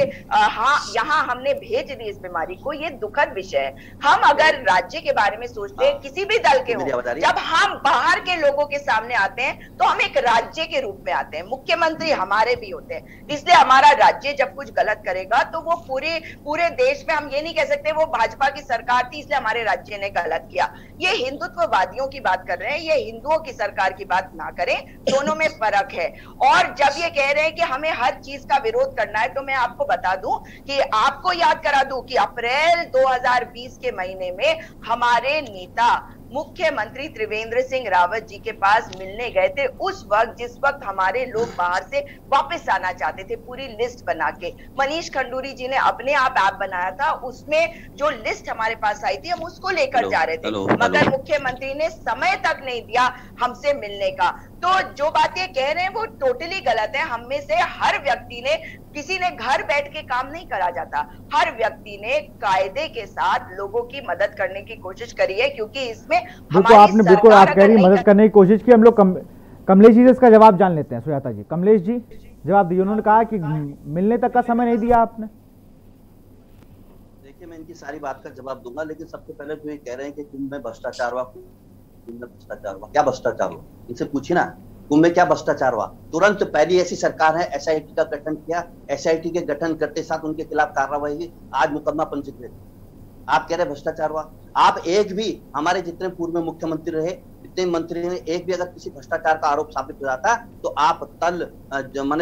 यहाँ हमने भेज दी इस बीमारी को, ये दुखद विषय है। हम अगर राज्य के बारे में सोचते हैं, किसी भी दल के हो, जब हम बाहर के लोगों के सामने आते हैं तो हम एक राज्य के रूप में आते हैं, मुख्यमंत्री हमारे भी होते हैं। इसलिए हमारा राज्य जब कुछ गलत करेगा तो वो पूरे देश में हम ये नहीं कह सकते वो भाजपा की सरकार थी इसलिए हमारे राज्य ने गलत किया। ये हिंदुत्ववादियों की बात कर रहे हैं, ये हिंदुओं की सरकार की बात ना करें, दोनों में फर्क है। और जब ये कह रहे हैं कि हमें हर चीज का विरोध करना है, तो मैं आपको बता दूं कि आपको याद करा दूं कि अप्रैल 2020 के महीने में हमारे नेता मुख्यमंत्री त्रिवेंद्र सिंह रावत जी के पास मिलने गए थे, उस वक्त जिस वक्त हमारे लोग बाहर से वापस आना चाहते थे, पूरी लिस्ट बना के मनीष खंडूरी जी ने अपने आप ऐप बनाया था, उसमें जो लिस्ट हमारे पास आई थी हम उसको लेकर जा रहे थे, मगर मुख्यमंत्री ने समय तक नहीं दिया हमसे मिलने का। तो जो बातें कह रहे हैं वो टोटली गलत है। हम में से हर व्यक्ति ने, किसी ने घर बैठ के काम नहीं करा जाता, हर व्यक्ति ने कायदे के साथ लोगों की मदद करने की कोशिश करी है, क्योंकि इसमें आपने बिल्कुल आप कह रही मदद करने की कोशिश की। हम लोग कमलेश जी से इसका जवाब जान लेते हैं। सुजाता जी, कमलेश जी जवाब दिए। उन्होंने कहा कि मिलने तक का समय नहीं दिया आपने। देखिए मैं इनकी सारी बात का जवाब दूंगा, लेकिन सबसे पहले तो ये कह रहे हैं कि कुंभ में भ्रष्टाचार हुआ, कुंभ में भ्रष्टाचार हुआ, क्या भ्रष्टाचार हुआ इनसे पूछिए ना, कुंभ में क्या भ्रष्टाचार हुआ? तुरंत पहली ऐसी सरकार है SIT का गठन किया, SIT के गठन करते साथ उनके खिलाफ कार्रवाई हुई, आज मुकदमा पंजीकृत। आप कह रहे भ्रष्टाचार हुआ? आप एक भी, हमारे जितने पूर्व में मुख्यमंत्री रहे, जितने मंत्री ने, एक भी अगर किसी भ्रष्टाचार का आरोप साबित हो जाता तो आप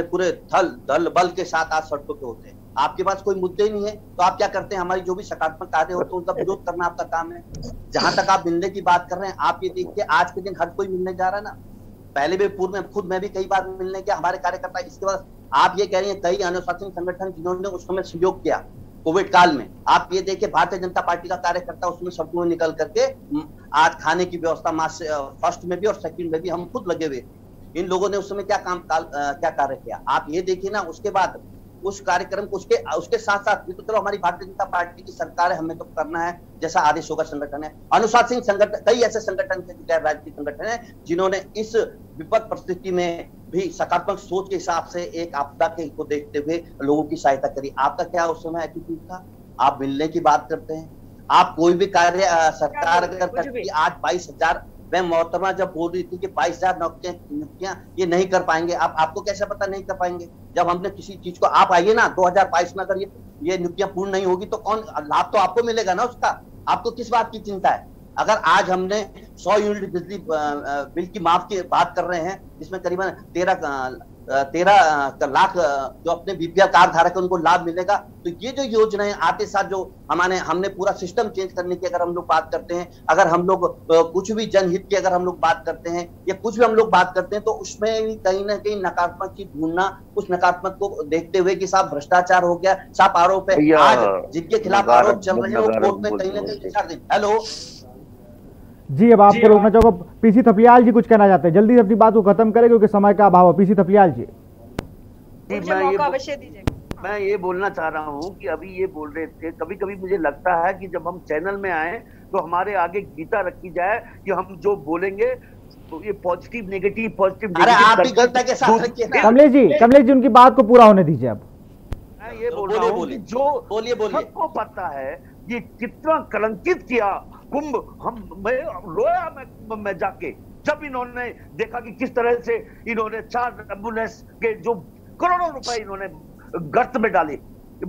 पूरे दल बल के साथ आज सड़कों पे होते हैं। आपके पास कोई मुद्दे ही नहीं है तो आप क्या करते हैं? हमारी जो भी सकारात्मक कार्य होते हैं उनका विरोध करना आपका काम है। जहां तक आप मिलने की बात कर रहे हैं, आप ये देखिए आज के दिन हर कोई मिलने जा रहा है ना। पहले भी पूर्व में खुद मैं भी कई बार मिलने गया, हमारे कार्यकर्ता। इसके बाद आप ये कह रही हैं कई अनुशासन संगठन जिन्होंने उस समय सहयोग किया कोविड काल में, आप ये देखिए भारतीय जनता पार्टी का कार्यकर्ता उसमें सड़कों में निकल करके आज खाने की व्यवस्था मास फर्स्ट में भी और सेकंड में भी हम खुद लगे हुए। इन लोगों ने उस समय क्या कार्य किया आप ये देखिए ना। उसके बाद उस कार्यक्रम को उसके साथ साथ तो चलो हमारी भारतीय जनता पार्टी की सरकार है, हमें तो करना है जैसा आदेश होगा। संगठन है अनुशासन संगठन, कई ऐसे संगठन थे गैर राजनीतिक संगठन है जिन्होंने इस विपद परिस्थिति में भी सकारात्मक सोच के हिसाब से एक आपदा के को देखते हुए लोगों की सहायता करी। आपका क्या उस समय एटीट्यूड था? आप मिलने की बात करते हैं, आप कोई भी कार्य सरकार अगर करती आज 22,000 मैं मोहतरमा जब बोल रही थी कि 22,000 नौकरियां ये नहीं कर पाएंगे, आपको कैसे पता नहीं कर पाएंगे? जब हमने किसी चीज को आप आइए ना 2022 में अगर ये नियुक्तियां पूर्ण नहीं होगी तो कौन लाभ तो आपको मिलेगा ना उसका। आपको किस बात की चिंता है? अगर आज हमने 100 यूनिट बिजली बिल की माफ की बात कर रहे हैं जिसमें करीबन 13 लाख जो अपने बीपीएल कार्ड धारक है उनको लाभ मिलेगा, तो ये जो योजनाएं आते साथ जो हमने पूरा सिस्टम चेंज करने की अगर हम लोग बात करते हैं, अगर हम लोग कुछ भी जनहित की अगर हम लोग बात करते हैं या कुछ भी हम लोग बात करते हैं तो उसमें कहीं ना कहीं नकारात्मक चीज ढूंढना, उस नकारात्मक को देखते हुए कि साहब भ्रष्टाचार हो गया, साफ आरोप है। आज जिनके खिलाफ आरोप चल रहे हैं वो कोर्ट में कहीं ना कहीं 4 दिन। हेलो जी, अब आपको रोकना चाहूंगा। पीसी थपलियाल जी कुछ कहना चाहते हैं, जल्दी से अपनी बात को खत्म करें क्योंकि समय का अभाव है। पीसी थपलियाल जी मैं ये बोलना चाह रहा हूँ कि अभी ये बोल रहे थे, कभी कभी मुझे लगता है कि जब हम चैनल में आए तो हमारे आगे गीता रखी जाए कि हम जो बोलेंगे तो ये पॉजिटिव नेगेटिव कमलेश जी उनकी बात को पूरा होने दीजिए। अब मैं ये बोल रहा हूँ कि जो सबको पता है ये कितना कलंकित किया कुंभ, मैं रोया मैं कुंभ में जाके जब इन्होंने देखा कि किस तरह से इन्होंने 4 एम्बुलेंस के जो करोड़ों रुपए इन्होंने गर्त में डाले,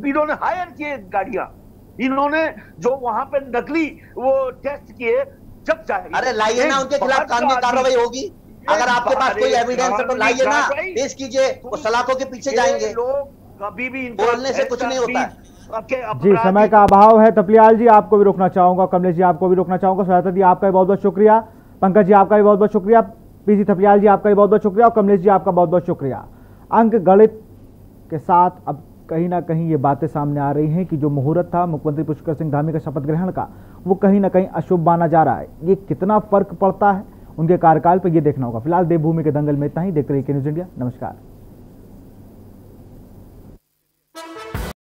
इन्होंने हायर किए गाड़ियां, इन्होंने जो वहां पे नकली वो टेस्ट किए। जब चाहे अरे लाइए ना, उनके खिलाफ कानूनी कार्रवाई होगी। अगर आपके पास कोई एविडेंस है तो लाइए ना, पेश कीजिए, वो सलाखों के पीछे जाएंगे। लोग कभी भी बोलने से कुछ नहीं होता है। जी, समय का अभाव है। थपलियाल जी आपको भी रोकना चाहूंगा, कमलेश जी आपको भी रोकना चाहूंगा। सहायता दी आपका भी बहुत बहुत शुक्रिया। पंकज जी आपका भी बहुत बहुत शुक्रिया। पीसी थपलियाल जी आपका भी बहुत बहुत शुक्रिया और कमलेश जी आपका बहुत बहुत शुक्रिया। अंक गणित के साथ अब कहीं ना कहीं ये बातें सामने आ रही हैं कि जो मुहूर्त था मुख्यमंत्री पुष्कर सिंह धामी का शपथ ग्रहण का, वो कहीं ना कहीं अशुभ माना जा रहा है। ये कितना फर्क पड़ता है उनके कार्यकाल पर, ये देखना होगा। फिलहाल देवभूमि के दंगल में इतना ही। देखते रहिए के न्यूज़ इंडिया। नमस्कार।